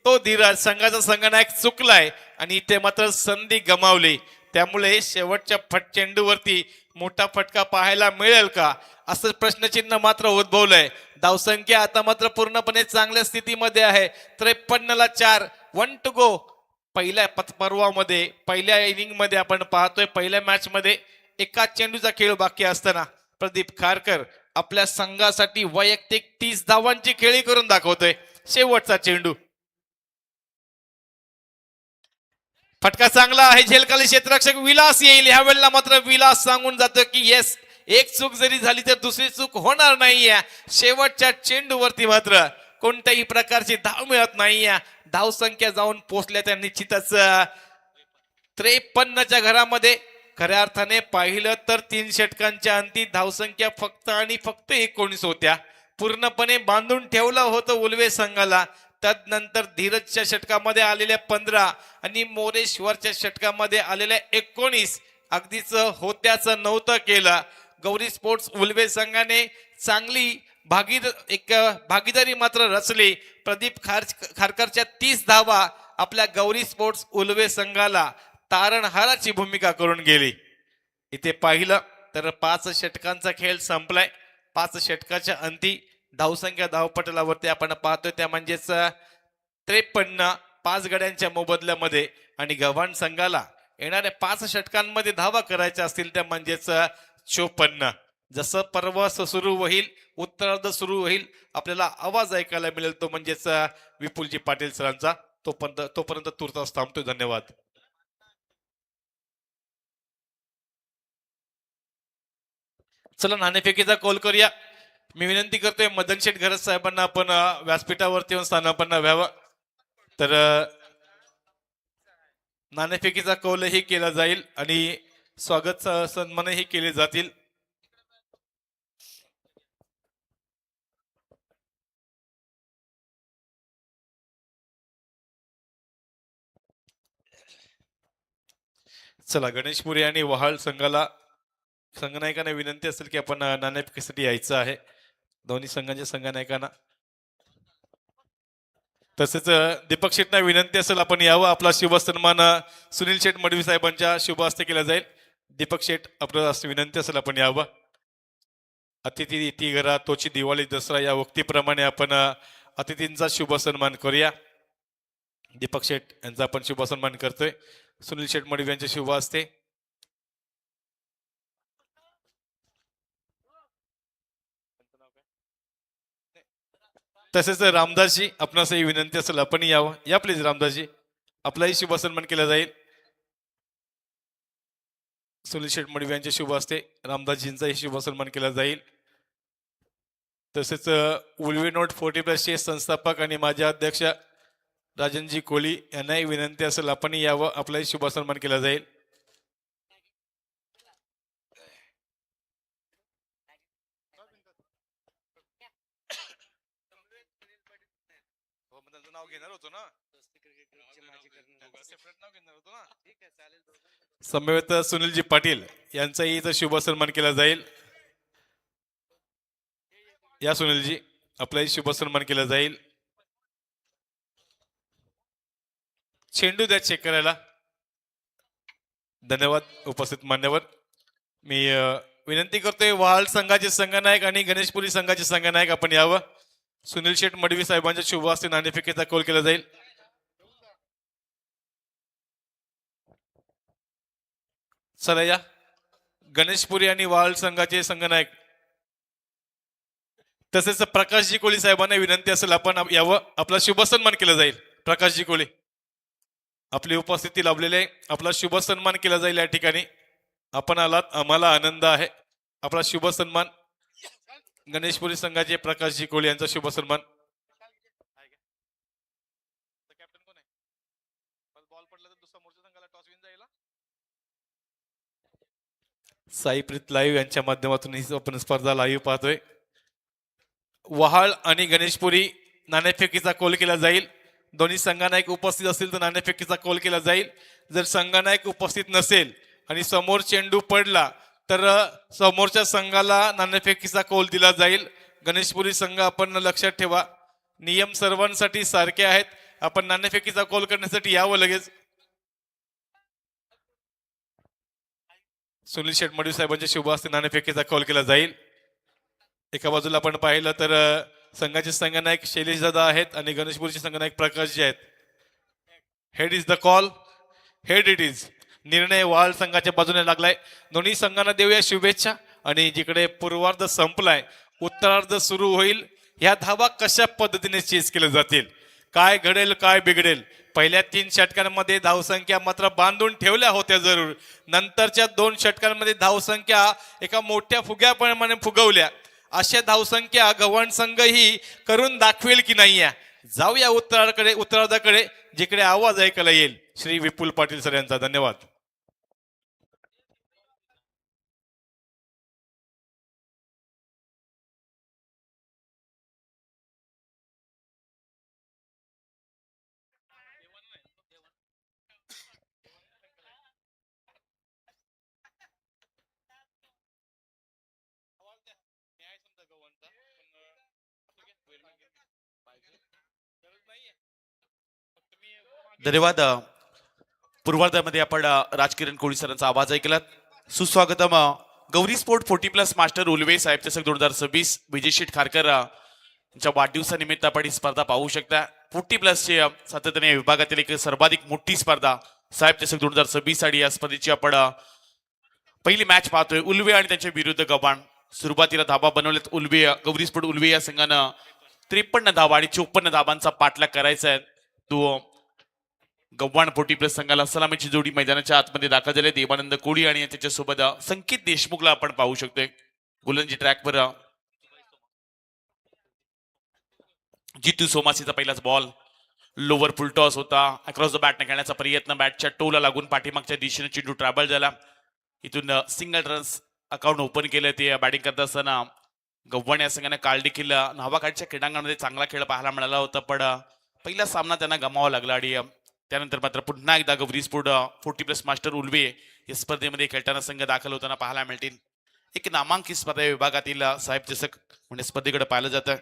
तो धीरज संघाचा संघनायक चुकलाय आणि इथे मात्र संधी गमावली. त्यामुळे शेवटच्या चेंडूवरती मोठा फटका पाहायला मिळेल का असं प्रश्नचिन्ह मात्र उद्भवलंय. धावसंख्या आता मात्र पूर्णपणे चांगल्या स्थितीमध्ये आहे. 53ला 4. 1 टू गो. पहिल्या पर्वामध्ये पहिल्या इनिंग मध्ये आपण पाहतोय पहिल्या मॅच मध्ये एका चेंडूचा खेळ बाकी असताना प्रदीप खारकर आपल्या संघासाठी वैयक्तिक 30 धावांची खेळी करून दाखवतोय. शेवटचा चेंडू. फटका चांगला आहे. झेलखाली क्षेत्ररक्षक विलास येईल. ह्या वेळेला मात्र विलास सांगून जातो की येस एक चूक जरी झाली तर दुसरी चूक होणार नाहीये. शेवटच्या चेंडूवरती मात्र कोणत्याही प्रकारची धाव मिळत नाहीये. धाव संख्या जाऊन पोहोचल्या त्या निश्चितच 53च्या घरामध्ये. खऱ्या अर्थाने पाहिलं तर 3 षटकांच्या अंती धावसंख्या फक्त आणि फक्त 19 होत्या. पूर्णपणे बांधून ठेवलं होतं उल्वे संघाला. तदनंतर धीरजच्या षटकामध्ये आलेल्या 15 आणि मोरेश्वरच्या षटकामध्ये आलेल्या 19 अगदीच होत्याचं नव्हतं केलं. गौरी स्पोर्ट्स उल्वे संघाने चांगली भागीदारी मात्र रचली. प्रदीप खारकरच्या 30 धावा आपल्या गौरी स्पोर्ट्स उल्वे संघाला तारणहाराची भूमिका करून गेली. इथे पाहिलं तर 5 षटकांचा खेळ संपलाय. 5 षटकाच्या अंती धावसंख्या धावपटलावरती आपण पाहतोय त्या म्हणजेच 53 5 गड्यांच्या मोबदल्यामध्ये. आणि गव्हाण संघाला येणाऱ्या 5 षटकांमध्ये धावा करायच्या असतील त्या म्हणजेच 54. जसं पर्व सुरू होईल उत्तरार्ध सुरू होईल आपल्याला आवाज ऐकायला मिळेल तो म्हणजेच विपुलजी पाटील सरांचा. तोपर्यंत तुर्तास थांबतोय. धन्यवाद. चला नाणेफेकीचा कॉल करूया. मी विनंती करतोय मदन शेठ घरत साहेबांना आपण व्यासपीठावरती येऊन स्थानापन्न व्हावं. तर नाणेफेकीचा कौलही केला जाईल आणि स्वागत सन्मानही केले जातील. चला गणेशपुरी आणि वहाळ संघनायकांना विनंती असेल की आपण नाणेफेकीसाठी यायचं आहे. दोन्ही संघांच्या संघनायकांना. तसेच दीपक शेठना विनंती असेल आपण यावं. आपला शुभ सन्मान सुनील शेठ मडवी साहेबांच्या शुभ हस्ते केला जाईल. दीपक शेठ आपलं विनंती असेल आपण यावं. अतिथी इति घरा तोची दिवाळी दसरा या वक्तीप्रमाणे आपण अतिथींचा शुभ सन्मान करूया. दीपक शेठ यांचा आपण शुभ सन्मान करतोय. सुनील शेठ मडवी यांच्या शुभ हस्ते. तसेच रामदासजी आपणासही विनंती असेल आपण यावं. या प्लीज रामदासजी. आपलाही शुभ सन्मान केला जाईल. सुनील शेठ मडवी यांच्या शुभ हस्ते रामदासजींचाही शुभ सन्मान केला जाईल. तसेच उल्वे नोट 40+ संस्थापक आणि माझे अध्यक्ष राजनजी कोहली यांनाही विनंती असेल आपण यावं, आपलाही शुभ सन्मान केला जाईल. नाव घेणार होतो ना, समवेत सुनीलजी पाटील यांचाही इथं शुभ सन्मान केला जाईल. या सुनीलजी, आपलाही शुभ सन्मान केला जाईल. चेंडू द्या चेक करायला. धन्यवाद उपस्थित मान्यवर. मी विनंती करतोय वहाळ संघाचे संघनायक आणि गणेशपुरी संघाचे संघनायक आपण यावं. सुनील शेठ मडवी साहेबांच्या शुभ हस्ते नाणेफेकीचा कौल केला जाईल. चला या गणेशपुरी आणि वहाळ संघाचे संघनायक तसेच प्रकाशजी कोळी साहेबांना विनंती असेल आपण यावं, आपला शुभ सन्मान केला जाईल. प्रकाशजी कोळी आपली उपस्थिती लाभलेले, आपला शुभ सन्मान केला जाईल. या ठिकाणी आपण आलात, आम्हाला आनंद आहे. आपला शुभ सन्मान गणेशपुरी संघाचे प्रकाशजी कोळी यांचा शुभ सन्मान. साईप्रीत लाईव्ह यांच्या माध्यमातून ही आपण स्पर्धा लाईव्ह पाहतोय. वहाळ आणि गणेशपुरी नाणेफेकीचा कौल केला जाईल. दोन्ही संघनायक उपस्थित असतील तर नाणेफेकीचा कौल केला जाईल. जर संघनायक उपस्थित नसेल आणि समोर चेंडू पडला तर समोरच्या संघाला नाणेफेकीचा कौल दिला जाईल. गणेशपुरी संघ आपण लक्षात ठेवा, नियम सर्वांसाठी सारखे आहेत. आपण नाणेफेकीचा कौल करण्यासाठी यावं लगेच. सुनील शेठ मडवी साहेबांच्या शुभ हस्ते नाणेफेकीचा कौल केला जाईल. एका बाजूला आपण पाहिलं तर संघाचे संघनायक शैलेश दादा आहेत आणि गणेशपुरीचे संघनायक प्रकाशजी आहेत. Head is the call, head it is. निर्णय वहाळ संघाच्या बाजूने लागलाय. दोन्ही संघांना देऊया शुभेच्छा. आणि जिकडे पूर्वार्ध संपलाय, उत्तरार्ध सुरू होईल. ह्या धावा कशा पद्धतीने चेस केल्या जातील, काय घडेल काय बिघडेल. पहिल्या 3 षटकांमध्ये धावसंख्या मात्र बांधून ठेवल्या होत्या जरूर. नंतरच्या 2 षटकांमध्ये धावसंख्या एका मोठ्या फुग्याप्रमाणे फुगवल्या. अशा धावसंख्या गव्हाण संघ ही करून दाखवेल की नाही. जाऊया उत्तरार्धाकडे जिकडे आवाज ऐकायला येईल. श्री विपुल पाटील सर यांचा धन्यवाद. धन्यवाद. पूर्वार्धामध्ये आपण राजकिरण कोळी सरांचा आवाज ऐकलात. सुस्वागतम गौरी स्पोर्ट 40+ मास्टर उल्वे साहेब चषक 2026 विजय शेठ खारकर यांच्या वाढदिवसानिमित्त आपण ही स्पर्धा पाहू शकता. 40+ चे सातत्याने विभागातील एक सर्वाधिक मोठी स्पर्धा साहेब चषक 2026 आणि या स्पर्धेची आपण पहिली मॅच पाहतोय. उल्वे आणि त्यांच्या विरुद्ध गव्हाण. सुरुवातीला धाबा बनवल्यात उल्वे, गौरी स्पोर्ट उल्वे या संघानं 53 धाबा आणि 54 धाबांचा पाठलाग करायचा आहे. तो गव्हाण 40+ संघाला सलामीची जोडी मैदानाच्या आतमध्ये दाखल झाले. देवानंद कोळी आणि त्याच्यासोबत संकेत देशमुखला आपण पाहू शकतोय. गोलंदाजी ट्रॅकवर जितू सोमासीचा पहिलाच बॉल लोवर फुल टॉस होता. अक्रॉस द बॅटने खेळण्याचा प्रयत्न, बॅटच्या टोला लागून पाठीमागच्या दिशेने चेंडू ट्रॅव्हल झाला. इथून सिंगल रन्स अकाउंट ओपन केलं. ते बॅटिंग करत असताना गव्हाण या संघाने काल देखील नावाखालच्या क्रीडांगणामध्ये चांगला खेळ पाहायला मिळाला होता, पण पहिला सामना त्यांना गमावा लागला. आणि त्यानंतर मात्र पुन्हा एकदा गौरी स्पोर्ट 40+ मास्टर उल्वे या स्पर्धेमध्ये खेळताना संघ दाखल होताना पाहायला मिळतील. एक नामांकित स्पर्धा विभागातील साहेब चषक म्हणजे स्पर्धेकडे पाहिलं जातं.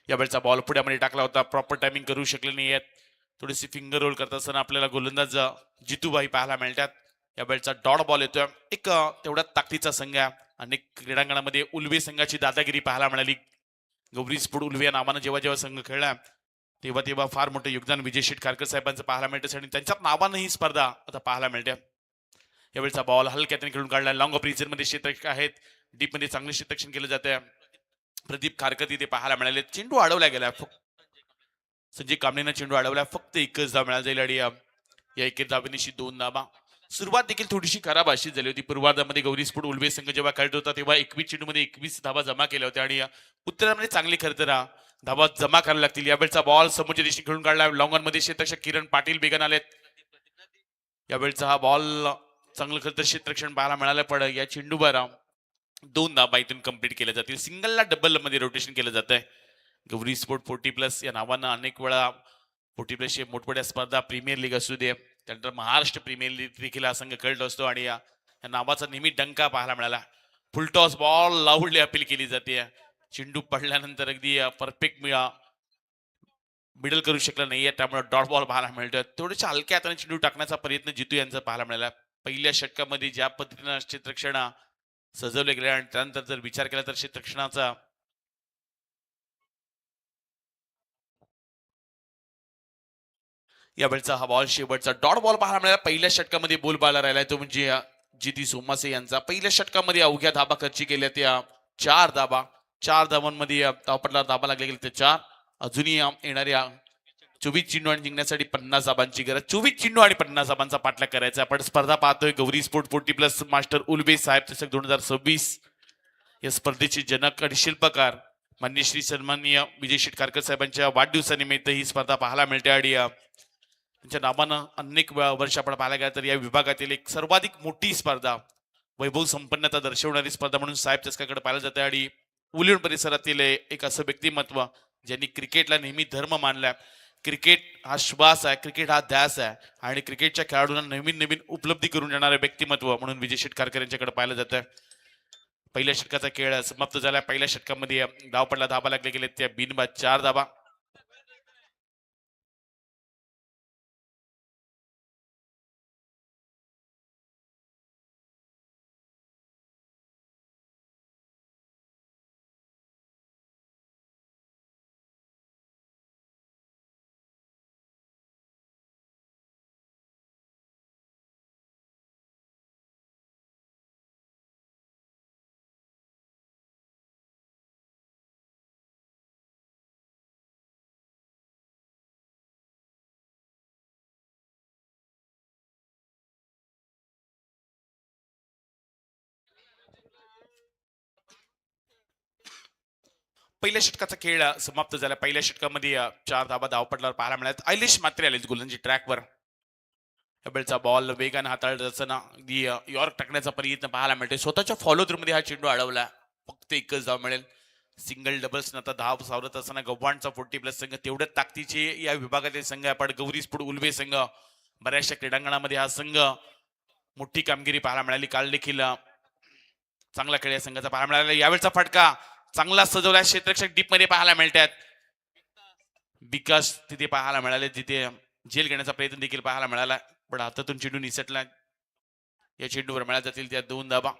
यावेळचा बॉल पुढ्यामध्ये टाकला होता, प्रॉपर टायमिंग करू शकले नाही आहेत. थोडीशी फिंगर रोल करत असताना आपल्याला गोलंदाज जितूबाई पाहायला मिळतात. यावेळचा डॉट बॉल येतोय. एक तेवढा ताकदीचा संघ आहे. अनेक क्रीडांगणामध्ये उल्वे संघाची दादागिरी पाहायला मिळाली. गौरी स्पोर्ट उल्वे या नावानं जेव्हा जेव्हा संघ खेळला तेव्हा तेव्हा फार मोठं योगदान विजय शेठ खारकर साहेबांचं पाहायला मिळतं आणि त्यांच्या नावानं ही स्पर्धा आता पाहायला मिळते. यावेळचा बॉल हलक्याने खेळून काढला. लॉंग ऑफ रिजन मध्ये क्षेत्ररक्षक आहेत, डीप मध्ये चांगले क्षेत्ररक्षण केलं जाते. प्रदीप खारकर तिथे पाहायला मिळाले. चेंडू अडवला गेला. संजय कामणेनं चेंडू अडवला. फक्त एकच धाव मिळाला जाईल आणि या एकेर धावेनिशी 2 धावा. सुरुवात देखील थोडीशी खराब अशी झाली होती. पूर्वार्धामध्ये गौरी स्पोर्ट उल्वे संघ जेव्हा खेळत होता तेव्हा 21 चेंडूमध्ये 21 धावा जमा केल्या होत्या आणि उत्तरामध्ये चांगली खरं तर धावा जमा करायला लागतील. यावेळचा बॉल समोरच्या दिशेने खेळून काढला. लॉंग ऑन मध्ये क्षेत्ररक्षक किरण पाटील बेगन आलेत. यावेळचा हा बॉल चांगलं खरं तर क्षेत्ररक्षण पाहायला मिळालं, पण या चेंडूवर 2 धाबा इथून कंप्लीट केल्या जातील. सिंगलला डबल मध्ये रोटेशन केलं जात आहे. गौरी स्पोर्ट 40+ या नावानं अनेक वेळा 40+ मोठमोठ्या स्पर्धा, प्रीमियर लीग असू दे, त्यानंतर महाराष्ट्र प्रीमियर लीग देखील हा संघ खेळत असतो आणि या नावाचा नेहमी डंका पाहायला मिळाला. फुलटॉस बॉल लावडली अपील केली जाते. चेंडू पडल्यानंतर अगदी परफेक्ट मिडल करू शकला नाहीये, त्यामुळे डॉट बॉल पाहायला मिळतोय. थोड्याशा हलक्या हाताने चेंडू टाकण्याचा प्रयत्न जितू यांचा पाहायला मिळाला. पहिल्या षटकामध्ये ज्या पद्धतीनं क्षेत्ररक्षण सजवले गेले आणि त्यानंतर जर विचार केला तर क्षेत्ररक्षणाचा यावेळचा हा बॉल शेवटचा डॉट बॉल पाहायला मिळाला. पहिल्या षटकामध्ये बोलबाला राहिलाय तो म्हणजे जिती सोमासे यांचा. पहिल्या षटकामध्ये अवघ्या धाबा खर्ची केल्या त्या 4 धाबा. 4 धावांमध्ये धावपटला धाबा लागले गेले ते 4. अजूनही येणाऱ्या 24 चेंडू आणि जिंकण्यासाठी 50 धाबांची गरज. 24 चेंडू आणि 50 धाबांचा पाठलाग करायचा. आपण स्पर्धा पाहतोय गौरी स्पोर्ट 40+ मास्टर उलबे साहेब चषक 2026. या स्पर्धेचे जनक आणि शिल्पकार मान्य श्री सन्माननीय विजय शेटकारकर साहेबांच्या वाढदिवसानिमित्त ही स्पर्धा पाहायला मिळते आणि त्यांच्या नावानं अनेक वर्ष आपण पाहायला गेला तर या विभागातील एक सर्वाधिक मोठी स्पर्धा, वैभव संपन्नता दर्शवणारी स्पर्धा म्हणून साहेब चषकाकडे पाहिलं जाते. आणि उलियन परिसरातील एक असं व्यक्तिमत्व ज्यांनी क्रिकेटला नेहमी धर्म मानलाय. क्रिकेट हा श्वास आहे, क्रिकेट हा ध्यास आहे आणि क्रिकेटच्या खेळाडूंना नवीन नवीन उपलब्धी करून देणारे व्यक्तिमत्व म्हणून विजय शेटकारकर यांच्याकडे पाहिलं जातं. पहिल्या षटकाचा खेळ समाप्त झाला. पहिल्या षटकामध्ये धाव पडला, धाबा लागले गेले त्या बिनबाद 4 धाबा. पहिल्या षटकाचा खेळ समाप्त झाला. पहिल्या षटकामध्ये 4 धाबा धावपटलावर पाहायला मिळाले. आयलिश मात्रे आले गोलंदाजी ट्रॅकवर. यावेळचा बॉल वेगाने हाताळत असताना अगदी यॉर्क टाकण्याचा प्रयत्न पाहायला मिळते. स्वतःच्या फॉलो थ्रू मध्ये हा चेंडू अडवला. फक्त एकच धाव मिळेल. सिंगल डबल्स आता धाव सावरत असताना गव्हाणचा 40+ संघ तेवढ्याच ताकदीचे या विभागातील संघ आपण गौरी स्पोर्ट उलवे संघ. बऱ्याचशा क्रीडांगणामध्ये हा संघ मोठी कामगिरी पाहायला मिळाली. काल देखील चांगला खेळ या संघाचा पाहायला मिळाला. यावेळचा फटका चांगला सजवला. क्षेत्ररक्षक डीप मध्ये पाहायला मिळतात. विकास तिथे पाहायला मिळाले, तिथे झेल घेण्याचा प्रयत्न देखील पाहायला मिळाला, पण हातातून चेंडू निसटला. या चेंडूवर मिळाल्या जातील त्या 2 धाबा.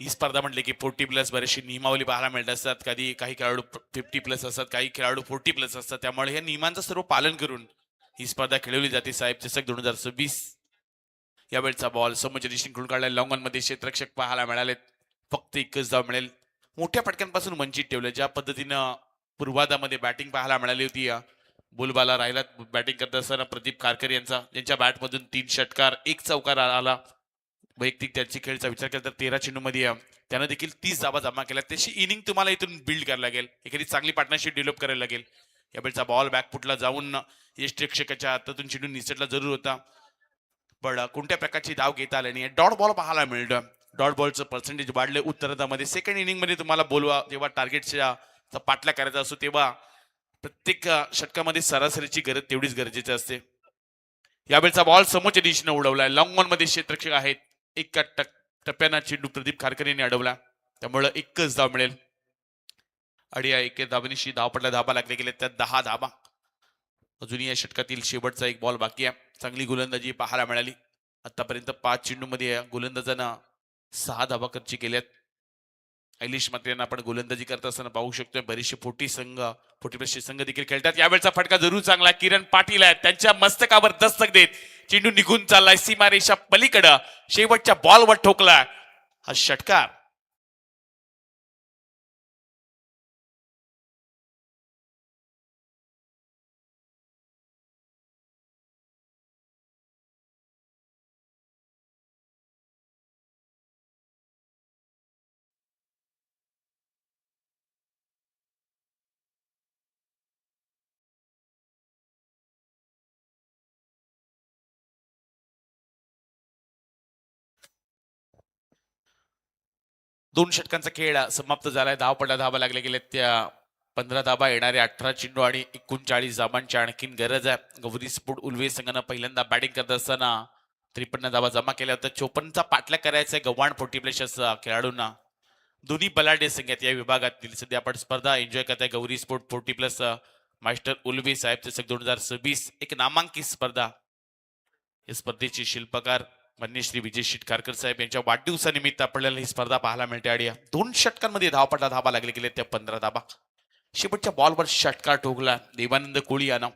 ही स्पर्धा म्हटली की 40+ बरेचशी नियमावली पाहायला मिळत असतात. कधी काही खेळाडू 50+ असतात, काही खेळाडू 40+ असतात. त्यामुळे या नियमांचं सर्व पालन करून ही स्पर्धा खेळवली जाते. साहेब चषक 2026. यावेळचा बॉल समोरच्या दिशेने खेळून काढला. लॉंग ऑन मध्ये क्षेत्ररक्षक पाहायला मिळाले. फक्त एकच धाव मिळेल. मोठ्या फटक्यांपासून वंचित ठेवले. ज्या पद्धतीनं पूर्वादामध्ये बॅटिंग पाहायला मिळाली होती, बोलबाला राहिला बॅटिंग करत असताना प्रदीप खारकर यांचा, ज्यांच्या बॅटमधून 3 षटकार 1 चौकार आला. वैयक्तिक त्यांची खेळचा विचार केला तर 13 चेंडू मध्ये त्यानं देखील 30 धाबा जमा केल्या. तशी इनिंग तुम्हाला इथून बिल्ड करायला लागेल, एखादी चांगली पार्टनरशिप डेव्हलप करायला लागेल. यावेळचा बॉल बॅकफुटला जाऊन यश प्रेक्षकाच्या हातातून चेंडू निसटला जरूर होता, पण कोणत्या प्रकारची धाव घेता आली नाही. डॉट बॉल पाहायला मिळतं. डॉट बॉलचं पर्सेंटेज वाढले उत्तरार्धामध्ये. सेकंड इनिंग मध्ये तुम्हाला बोलवा जेव्हा टार्गेटच्या पाठला करायचा असतो तेव्हा प्रत्येक षटकामध्ये सरासरीची गरज तेवढीच गरजेची असते. यावेळचा बॉल समोरच्या दिशेने उडवलाय. लॉंग ऑन मध्ये क्षेत्ररक्षक आहेत. एका टप्प्यानं चेंडू प्रदीप खारकर यांनी अडवला, त्यामुळे एकच धाव मिळेल. आणि या एके धावनीशी धावपटला धाबा लागले गेले त्यात 10 धाबा. अजूनही या षटकातील शेवटचा एक बॉल बाकी आहे. चांगली गोलंदाजी पाहायला मिळाली. आतापर्यंत 5 चेंडू मध्ये गोलंदाजांना 6 धाबा खर्ची केल्यात. ऐलिश मात्र यांना आपण गोलंदाजी करत असताना पाहू शकतोय. बरेचसे 40+ संघ देखील खेळतात. यावेळचा फटका जरूर चांगला. किरण पाटील आहेत, त्यांच्या मस्तकावर दस्तक देत चेंडू निघून चाललाय सीमारेषा पलीकडं. शेवटच्या बॉलवर ठोकला हा षटकार. 2 षटकांचा खेळ समाप्त झालाय. धावपडा धावा लागले गेले त्या 15 धाबा येणारे 18 चेंडू आणि 39 धाबांची आणखीन गरज आहे. गौरी स्पोर्ट उल्वे संघानं पहिल्यांदा बॅटिंग करत असताना 53 धाबा जमा केल्या होत्या. 54चा पाठलाग करायचा आहे गव्हाण फोर्टी प्लेस खेळाडूंना. दोन्ही बलाढ्य संघ आहेत या विभागातील. सध्या आपण स्पर्धा एन्जॉय करताय Gauri sport 40 plus master Ulwe साहेब चषक 2026 एक नामांकित स्पर्धा. या स्पर्धेचे शिल्पकार मान्य श्री विजय शिटकारकर साहेब यांच्या वाढदिवसानिमित्त आपल्याला ही स्पर्धा पाहायला मिळते. आणि 2 षटकांमध्ये धावपटा धाबा लागले गेले त्या 15 धाबा. शेवटच्या बॉलवर षटकार ठोकला देवानंद कोळी यानं.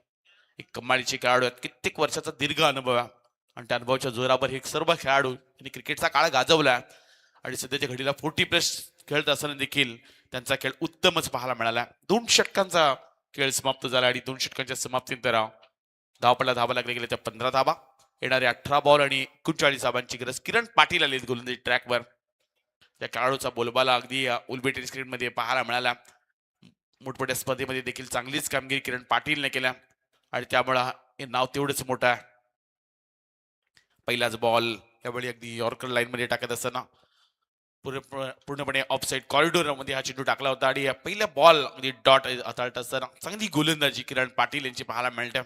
एक कमालीचे खेळाडू आहेत. कित्येक वर्षाचा दीर्घ अनुभव आहे आणि त्या अनुभवाच्या जोरावर हे सर्व खेळाडू यांनी क्रिकेटचा काळ गाजवला आणि सध्याच्या घडीला 40 प्लस खेळत असताना देखील त्यांचा खेळ उत्तमच पाहायला मिळाला. 2 षटकांचा खेळ समाप्त झाला आणि 2 षटकांच्या समाप्तीनंतर धावपडला धावा लागले गेले त्या 15 धाबा. येणारे 18 बॉल आणि 39 धाबांची गरज. किरण पाटील आले गोलंदाजी ट्रॅकवर. त्या खेळाडूचा बोलबाला अगदी उलबे टेनिस क्रिकेटमध्ये पाहायला मिळाला. मोठमोठ्या स्पर्धेमध्ये देखील चांगलीच कामगिरी किरण पाटीलने केल्या आणि त्यामुळे हे नाव तेवढंच मोठं आहे. पहिलाच बॉल यावेळी अगदी यॉर्कर लाईन मध्ये टाकत असताना पूर्णपणे ऑफसाईड कॉरिडॉर मध्ये हा चेंडू टाकला होता आणि पहिल्या बॉल मध्ये डॉट हाताळत असताना चांगली गोलंदाजी किरण पाटील यांची पाहायला मिळते.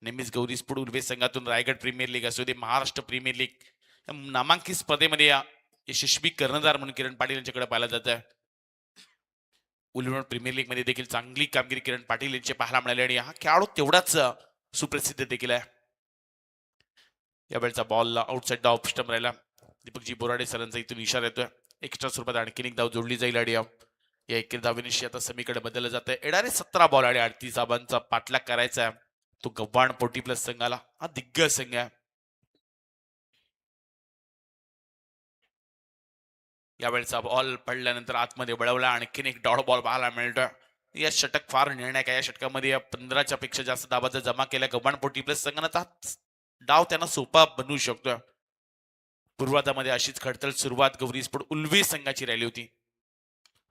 नेहमीच गौरी स्पोर्ट उर्वे संघातून रायगड प्रीमियर लीग असू दे महाराष्ट्र प्रीमियर लीग नामांकित स्पर्धेमध्ये यशस्वी कर्णधार म्हणून किरण पाटील यांच्याकडे पाहिलं जात आहे. उल्हास प्रीमियर लीग मध्ये देखील चांगली कामगिरी किरण पाटील यांची पाहायला मिळाली आणि हा खेळाडू तेवढाच सुप्रसिद्ध देखील आहे. यावेळचा ball outside the off stump राहिला. दीपकजी बोराडे सरांचा इथून इशारा येतोय. एक्स्ट्रा स्वरूपात आणखीन एक धाव जोडली जाईल आणि या एकेरी धावेनिशी आता समीकडे बदललं जात आहे. येणारे 17 बॉल आणि 38 धाबांचा पाठलाग करायचा आहे तो गव्हाण 40 प्लस संघाला. हा दिग्गज संघ आहे. यावेळचा बॉल पडल्यानंतर आतमध्ये वळवला. आणखीन एक डॉट बॉल पाहायला मिळतोय. या षटक फार निर्णायक आहे. या षटकामध्ये 15च्या पेक्षा जास्त धाबाचा जमा केल्या गव्हाण 40 प्लस संघाचा डाव त्यांना सोपा बनवू शकतोय. पूर्वार्धामध्ये अशीच खडतल सुरुवात गौरी स्पोर्ट उल्वे संघाची राहिली होती.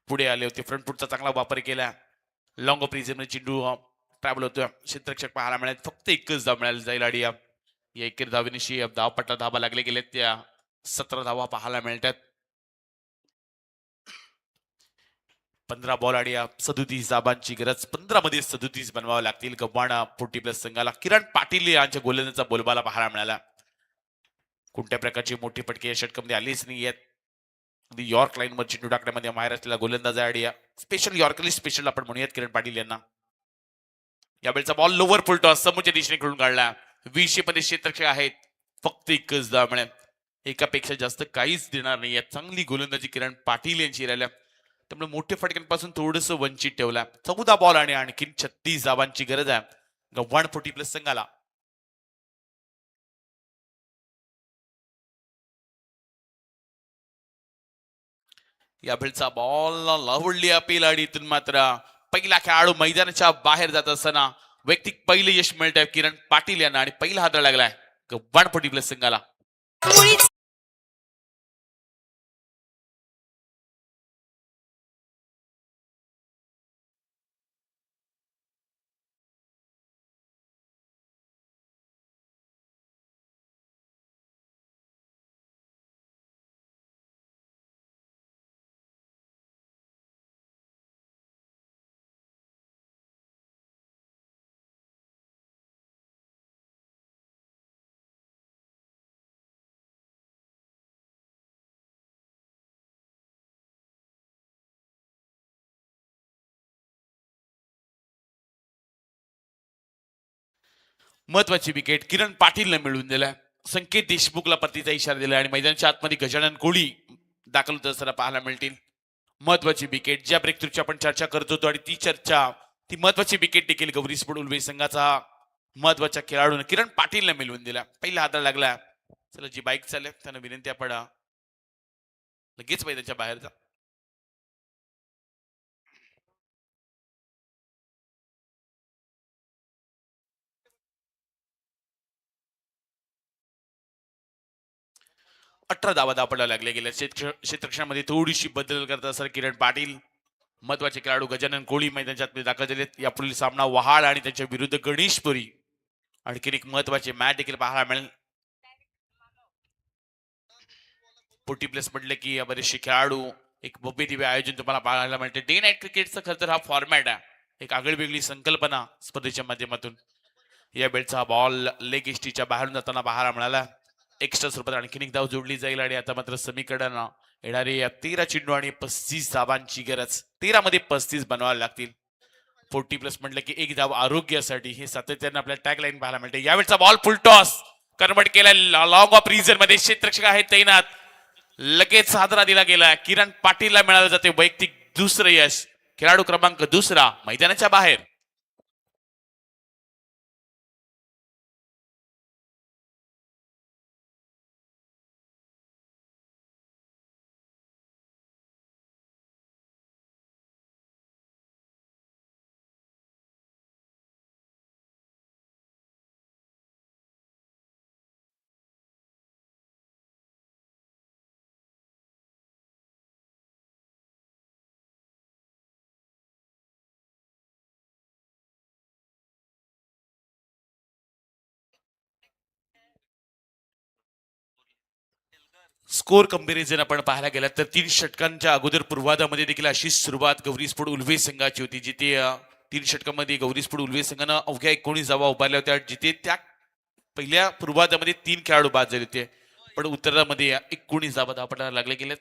पुढे आले होते. फ्रंट फुटचा चांगला वापर केला. लॉंग ऑफ रिझन चेंडू ट्रॅव्हल होतोय. क्षेत्ररक्षक पाहायला मिळाले. फक्त एकच धाव मिळाली जाईल आणि या एकेरी धावेनिशी धावपट्टा धाबा लागले गेले त्या 17 धावा पाहायला मिळतात. 15 बॉल आणि 37 धाबांची गरज. 15 मध्ये 37 बनवावे लागतील गव्हाण 40 प्लस संघाला. किरण पाटील यांच्या गोलंदाजीचा बोलबाला पाहायला मिळाला. कोणत्या प्रकारची मोठी फटके या षटकामध्ये आलीच नाही आहेत. यॉर्क लाईन वर चेंडू टाकण्यामध्ये माहेर असलेला गोलंदाज आहे. स्पेशल यॉर्कली स्पेशल आपण म्हणूयात किरण पाटील यांना. यावेळेचा बॉल लोवर फुलटॉस समोरच्या दिशेने खेळून काढला. 20 मध्ये क्षेत्ररक्षक आहेत. फक्त एकच धाव मिळेल. एकापेक्षा जास्त काहीच देणार नाही. चांगली गोलंदाजी किरण पाटील यांची राहिल्या. त्यामुळे मोठ्या फटक्यांपासून थोडस वंचित ठेवला. 14 बॉल आणि आणखीन 36 धावांची गरज आहे गव्हाण 40 प्लस संघाला. यावेळचा बॉल लावडली अपील आणि इथून मात्र पहिला खेळाडू मैदानाच्या बाहेर जात असताना वैयक्तिक पहिले यश मिळत आहे किरण पाटील यांना आणि पहिला हात लागलाय गव्हाण 40 प्लस संघाला. महत्वाची विकेट किरण पाटीलने मिळवून दिलाय. संकेत देशमुखला परतीचा इशारा दिला आणि मैदानाच्या आतमध्ये गजानन कोळी दाखल होत असताना पाहायला मिळतील. महत्वाची विकेट ज्या ब्रेक थ्रूची आपण चर्चा करत होतो आणि ती महत्वाची विकेट देखील गौरी स्पोर्ट उल्वे संघाचा महत्वाच्या खेळाडूने किरण पाटीलने मिळवून दिला. पहिला हाताला लागला. चला जी बाईक चालले त्यांना विनंती आपण लगेच मैदानाच्या बाहेर जा. 18 धावा दापडला लागले गेल्या. क्षेत्ररक्षणामध्ये थोडीशी बदल करत असताना किरण पाटील महत्वाचे खेळाडू गजानन कोळी मैदानात दाखल झालेत. यापुढील सामना वहाळ आणि त्याच्या विरुद्ध गणेशपुरी. आणखीन एक महत्वाचे मॅच देखील पाहायला मिळेल. 40 प्लस म्हटले की बरेचसे खेळाडू एक भव्य दिव्य आयोजन तुम्हाला पाहायला मिळते. डे नाईट क्रिकेटचा खरं तर हा फॉर्मॅट आहे, एक आगळीवेगळी संकल्पना स्पर्धेच्या माध्यमातून. या बेलचा बॉल लेग इष्टीच्या बाहेरून जाताना पाहायला मिळाला. एक्स्ट्रा स्वरूपात आणखीन एक धाव जोडली जाईल आणि आता मात्र समीकरण येणारे या 13 चेंडू आणि 35 धावांची गरज. 13 मध्ये 35 बनवायला लागतील. 40+ म्हटलं की एक धाव आरोग्यासाठी, हे सातत्याने आपल्या टॅग लाईन पाहायला मिळते. यावेळचा बॉल फुल टॉस कन्वर्ट केला लॉंग ऑफ रिझन मध्ये. क्षेत्ररक्षक आहेत तैनात. लगेच हादरा दिला गेला. किरण पाटीलला मिळालं जाते वैयक्तिक दुसरं यश. खेळाडू क्रमांक दुसरा मैदानाच्या बाहेर. स्कोर कंपॅरिझन आपण पाहायला गेलं तर 3 षटकांच्या अगोदर पूर्वाधामध्ये देखील अशी सुरुवात गौरी स्पोर्ट उल्वे संघाची होती, जिथे 3 षटकांमध्ये गौरी स्पोर्ट उल्वे संघानं अवघ्या 19 धावा उभारल्या होत्या, जिथे त्या पहिल्या पूर्वाधामध्ये 3 खेळाडू बाद झाले होते. पण उत्तरामध्ये 19 धावा धावपटाला लागले गेले.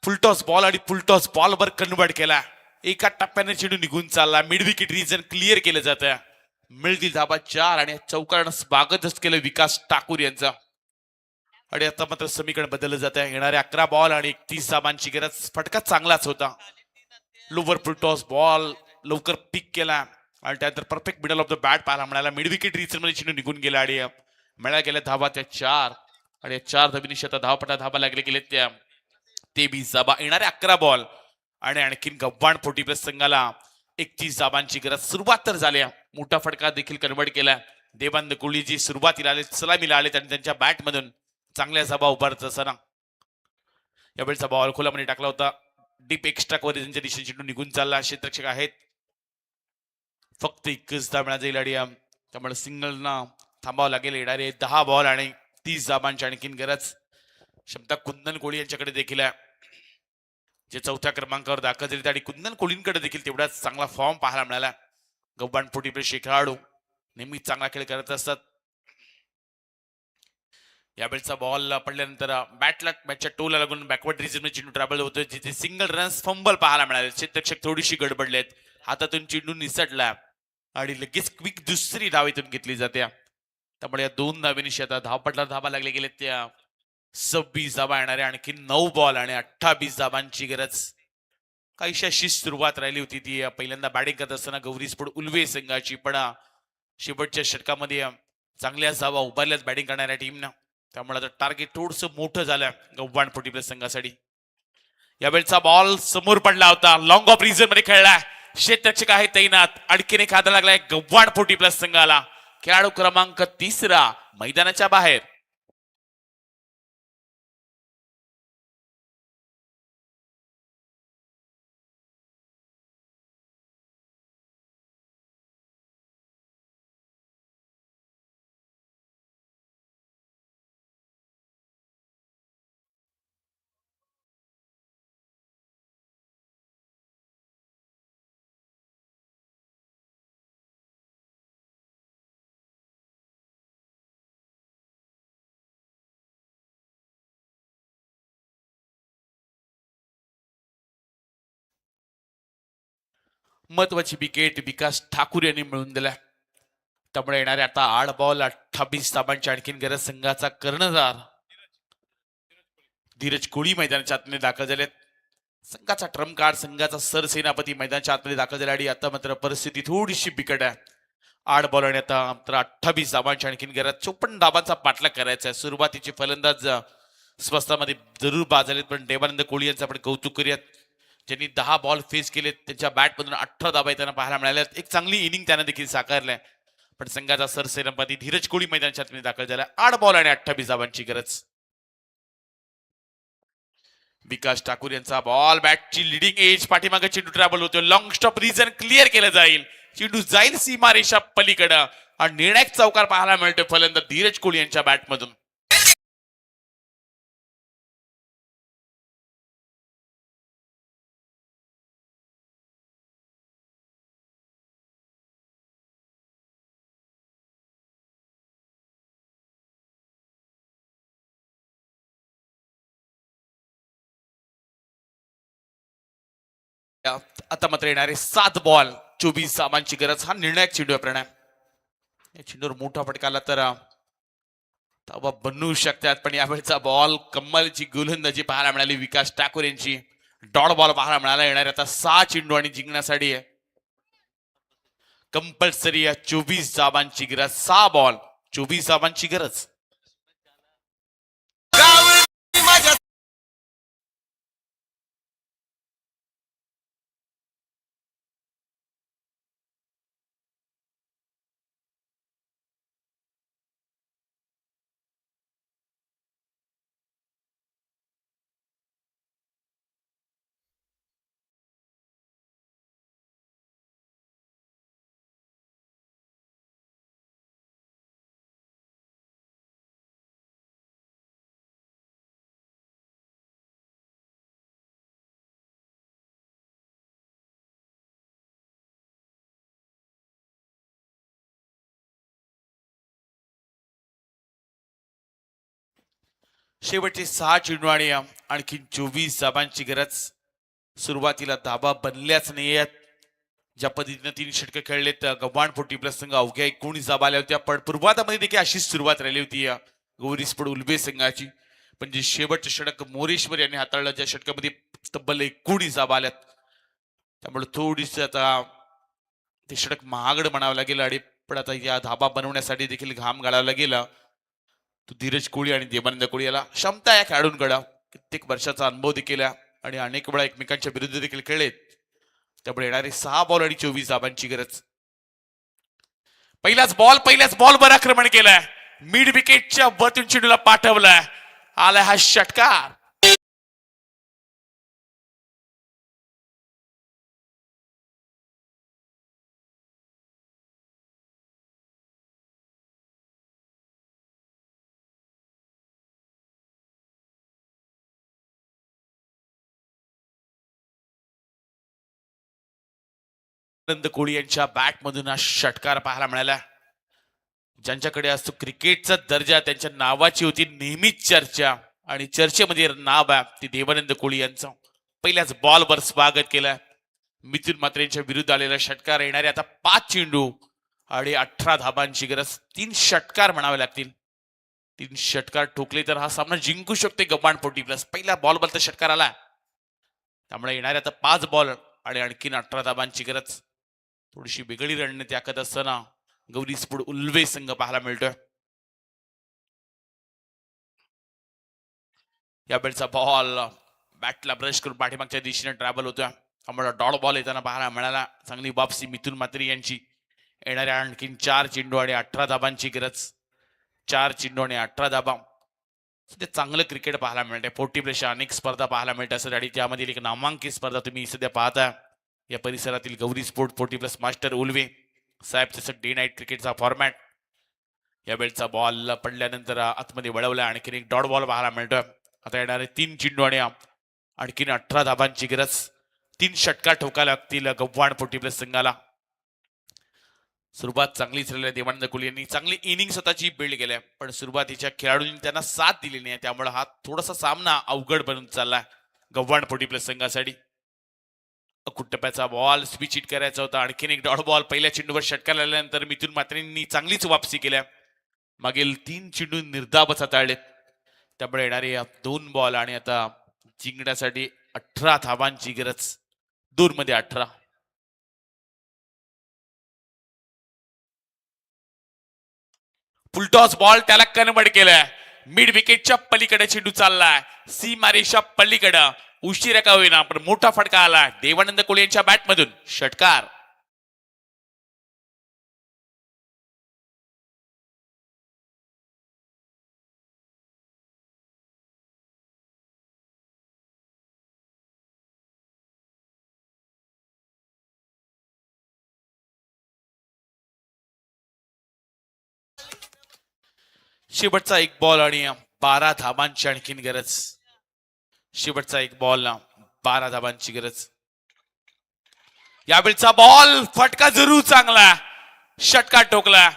फुलटॉस बॉल आणि फुलटॉस बॉल वर कन्वर्ट केला. एका टप्प्याने चेंडू निघून चालला. मिड विकेट रिजन क्लिअर केलं जातं. मिळतील धाबा 4 आणि चौकारानं स्वागतच केलं विकास ठाकूर यांचा. आणि आता मात्र समीकरण बदललं जात आहे. येणारे 11 बॉल आणि 31 धाबांची गरज. फटका चांगलाच होता. लोवर फुलटॉस बॉल लवकर पिक केला आणि त्यानंतर perfect middle of the bat पाहायला मिळाला. मिड विकेट रिजन मध्ये चेंडू निघून गेला आणि मिळाल्या गेल्या धाबा त्या 4 आणि 4 धाबीनिशी आता धावपटा धाबा लागले गेले त्या 23 धाबा. येणारे 11 बॉल आणि आणखीन गव्हाण 40+ संघाला 31 धाबांची गरज. सुरुवात तर झाल्या. मोठा फटका देखील कन्वर्ट केला. देवानंद कोहलीजी सुरुवातीला आले, सलामीला आले आणि त्यांच्या बॅट मधून चांगल्या धाबा उभारत असताना यावेळेचा बॉल खोलामध्ये टाकला होता. डीप एक्स्ट्रा कव्हरेज त्यांच्या दिशेने चेंडू निघून चालला. क्षेत्ररक्षक आहेत. फक्त 21 धाव मिळाला जाईल आणि त्यामुळे सिंगलना थांबावं लागेल. येणारे 10 बॉल आणि 30 धाबांची आणखीन गरज. क्षमता कुंदन कोहली यांच्याकडे देखील आहे, जे 4थ्या क्रमांकावर दाखल झाले. आणि कुंदन कोहलींकडे देखील तेवढाच चांगला फॉर्म पाहायला मिळाला. गव्हाण 40+ खेळाडू नेहमीच चांगला खेळ करत असतात. यावेळेचा बॉल पडल्यानंतर बॅटला मॅचच्या टोला लागून बॅकवर्ड रिजन मध्ये चेंडू ट्रॅव्हल होतो, जिथे सिंगल रन्स फंबल पाहायला मिळाले. क्षेत्ररक्षक थोडीशी गडबडलेत. हातातून चेंडू निसटला आणि लगेच क्विक दुसरी धाव इथून घेतली जाते. त्यामुळे या 2 धावेनिशी आता धावपटला धाबा लागले गेले त्या 26 धाबा. येणारे आणखी 9 बॉल आणि 28 धाबांची गरज. काहीशी अशी सुरुवात राहिली होती ती पहिल्यांदा बॅटिंग करत असताना गौरी स्पोर्ट उल्वे संघाची. पण शेवटच्या षटकामध्ये चांगल्या धावा उभारल्याच बॅटिंग करणाऱ्या टीमनं. त्यामुळे आता टार्गेट थोडस मोठं झालं गव्हाण 40+ संघासाठी. यावेळचा बॉल समोर पडला होता. लॉंग ऑफ रिझन मध्ये खेळला. क्षेत्ररक्षक आहे तैनात. आणखीन एक हाता लागलाय गव्हाण 40+ संघाला. खेळाडू क्रमांक 3 मैदानाच्या बाहेर. महत्वाची विकेट विकास ठाकूर यांनी मिळवून दिल्या. त्यामुळे येणारे आता 8 बॉल 28 धाबांची आणखीन गरज. संघाचा कर्णधार धीरज कोळी मैदानाच्या आतमध्ये दाखल झालेत. संघाचा ट्रम्प कार्ड, संघाचा सरसेनापती मैदानाच्या आतमध्ये दाखल झाला आणि आता मात्र परिस्थिती थोडीशी बिकट आहे. 8 बॉल आणि आता मात्र 28 धाबांच्या आणखीन घरात 54 धाबांचा पाठलाग करायचा आहे. सुरुवातीचे फलंदाज स्वस्तामध्ये जरूर बाद झालेत, पण देवानंद कोळी यांचं आपण कौतुक करूयात. ज्यांनी 10 बॉल फेस केलेत, त्यांच्या बॅटमधून 18 धाबा त्यांना पाहायला मिळाल्यात. एक चांगली इनिंग त्यांना देखील साकारलाय. पण संघाचा सरसेनापती धीरज कोळी मैदानाच्या आतमध्ये दाखल झाला. 8 बॉल आणि 28 धाबांची गरज. विकास ठाकूर यांचा बॉल, बॅटची लिडिंग एज, पाठीमागे चेंडू ट्रॅव्हल होतो. लॉंग स्टॉप रिजन क्लिअर केलं जाईल. चेंडू जाईल सीमारेषा पलीकडं आणि निर्णायक चौकार पाहायला मिळतोय फलंदाज धीरज कोळी यांच्या बॅटमधून. आता मात्र येणारे 7 बॉल 24 धाबांची गरज. हा निर्णायक चेंडू आहे प्रणय. या चेंडूवर मोठा फटकाला तर धावा बनवू शकतात, पण यावेळेचा बॉल कम्मलची गोलंदाजी पाहायला मिळाली विकास ठाकूर यांची. डॉट बॉल पाहायला मिळाला. येणारे आता 6 चेंडू आणि जिंकण्यासाठी कंपल्सरी 24 धाबांची गरज. 6 बॉल 24 धाबांची गरज. शेवटचे 6 चेंडू आणि आणखी 24 धाबांची गरज. सुरुवातीला धाबा बनल्याच नाहीयेत. ज्या पद्धतीने 3 षटक खेळलेत गव्हाणपोटी प्लस संघ अवघ्या 19 धाबा आल्या होत्या. पण पूर्वार्धामध्ये देखील अशीच सुरुवात राहिली होती या गौरीस्फोट उल्बे संघाची. पण जे शेवटचे षटक मोरेश्वर यांनी हाताळलं, ज्या षटकामध्ये तब्बल 19 धाबा आल्यात, त्यामुळे थोडीशी आता ते षटक महागड म्हणावं लागेल. आणि पण आता या धाबा बनवण्यासाठी देखील घाम गाळावा गेला. तो धीरज कोळी आणि देवानंद कोळी याला क्षमता या खेळाडूंकडे कित्येक वर्षाचा अनुभव देखील आणि अनेक वेळा एकमेकांच्या विरुद्ध देखील खेळलेत. त्यामुळे येणारे 6 बॉल आणि 24 धाबांची गरज. पहिल्याच बॉलवर आक्रमण केलंय. मिड विकेटच्या वरतून चेंडूला पाठवलाय. आलाय हा षटकार. आनंद कोळी यांच्या बॅटमधून हा षटकार पाहायला मिळाला. ज्यांच्याकडे असतो क्रिकेटचा दर्जा, त्यांच्या नावाची होती नेहमीच चर्चा आणि चर्चेमध्ये नाव आहे ते देवानंद कोळी यांचं. पहिल्याच बॉलवर स्वागत केलं. मिथुन मात्रेंच्या विरुद्ध आलेला षटकार. येणारे आता 5 चेंडू आणि 18 धाबांची गरज. 3 षटकार म्हणावे लागतील. 3 षटकार ठोकले तर हा सामना जिंकू शकते गव्हाणपोटी प्लस. पहिल्या बॉलवर तर षटकार आला, त्यामुळे येणारे आता 5 बॉल आणि आणखीन 18 धाबांची गरज. थोडीशी वेगळी रणनीती आखत असताना गौरीस्फोट उल्वे संघ पाहायला मिळतोय. या वेळचा बॉल बॅटला ब्रश करून पाठीमागच्या दिशेने ट्रॅव्हल होतोय. त्यामुळे डॉट बॉल येताना पाहायला मिळाला. चांगली वापसी मिथुन मात्री यांची. येणाऱ्या आणखीन 4 चेंडू आणि 18 धाबांची गरज. 4 चेंडू आणि 18 धाबा. सध्या चांगलं क्रिकेट पाहायला मिळतंय. 40 प्लसच्या अनेक स्पर्धा पाहायला मिळत असतात आणि त्यामधील एक नामांकित स्पर्धा तुम्ही सध्या पाहता या परिसरातील Gauri sport 40 plus master Ulwe साहेबचं डे नाईट क्रिकेटचा फॉर्मॅट. या वेळचा बॉल पडल्यानंतर आतमध्ये वळवला. आणखीन एक डॉट बॉल पाहायला मिळतोय. आता येणारे 3 चेंडू आणि आणखीन 18 धाबांची गरज. 3 षटकार ठोकायला लागतील गव्हाण 40 प्लस संघाला. सुरुवात चांगली झालेली. देवानंद कोळी यांनी चांगली इनिंग स्वतःची बिल्ड केल्या, पण सुरुवातीच्या खेळाडूंनी त्यांना साथ दिली नाही. त्यामुळे हा थोडासा सामना अवघड बनून चालला गव्हाण 40 प्लस संघासाठी. टप्प्याचा बॉल स्विच हिट करायचा होता. आणखीन एक डॉट बॉल पहिल्या चेंडूवर षटकार आल्यानंतर मिथुन मात्रेंनी चांगलीच वापसी केल्या. मागील 3 चेंडू निर्धावच हाताळलेत. त्यामुळे येणारे या 2 बॉल आणि आता जिंकण्यासाठी 18 धावांची गरज. 2 मध्ये 18. फुलटॉस बॉल त्याला कन्वर्ट केलाय. मिड विकेटच्या पलीकडे चेंडू चाललाय. सीमारेषा पलीकडे उशिरा का होईना पण मोठा फटका आला देवानंद कोळी यांच्या बॅटमधून. षटकार. शेवटचा 1 बॉल आणि 12 धाबांची आणखीन गरज. शेवटचा 1 बॉल 12 धाबांची गरज. यावेळचा बॉल फटका जरूर चांगला. षटकार टोकला.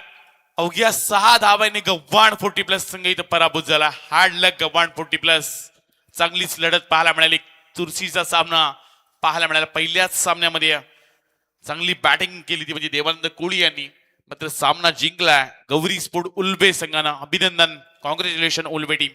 अवघ्या 6 धावांनी गव्हाण 40+ संघ इथं पराभूत झाला. हार्ड लक गव्हाण 40+. चांगलीच लढत पाहायला मिळाली. चुरशीचा सामना पाहायला मिळाला. पहिल्याच सामन्यामध्ये चांगली बॅटिंग केली ती म्हणजे देवानंद कोळी यांनी. मात्र सामना जिंकलाय गौरी स्पोर्ट उल्बे संघानं. अभिनंदन. Congratulation Ulwe team.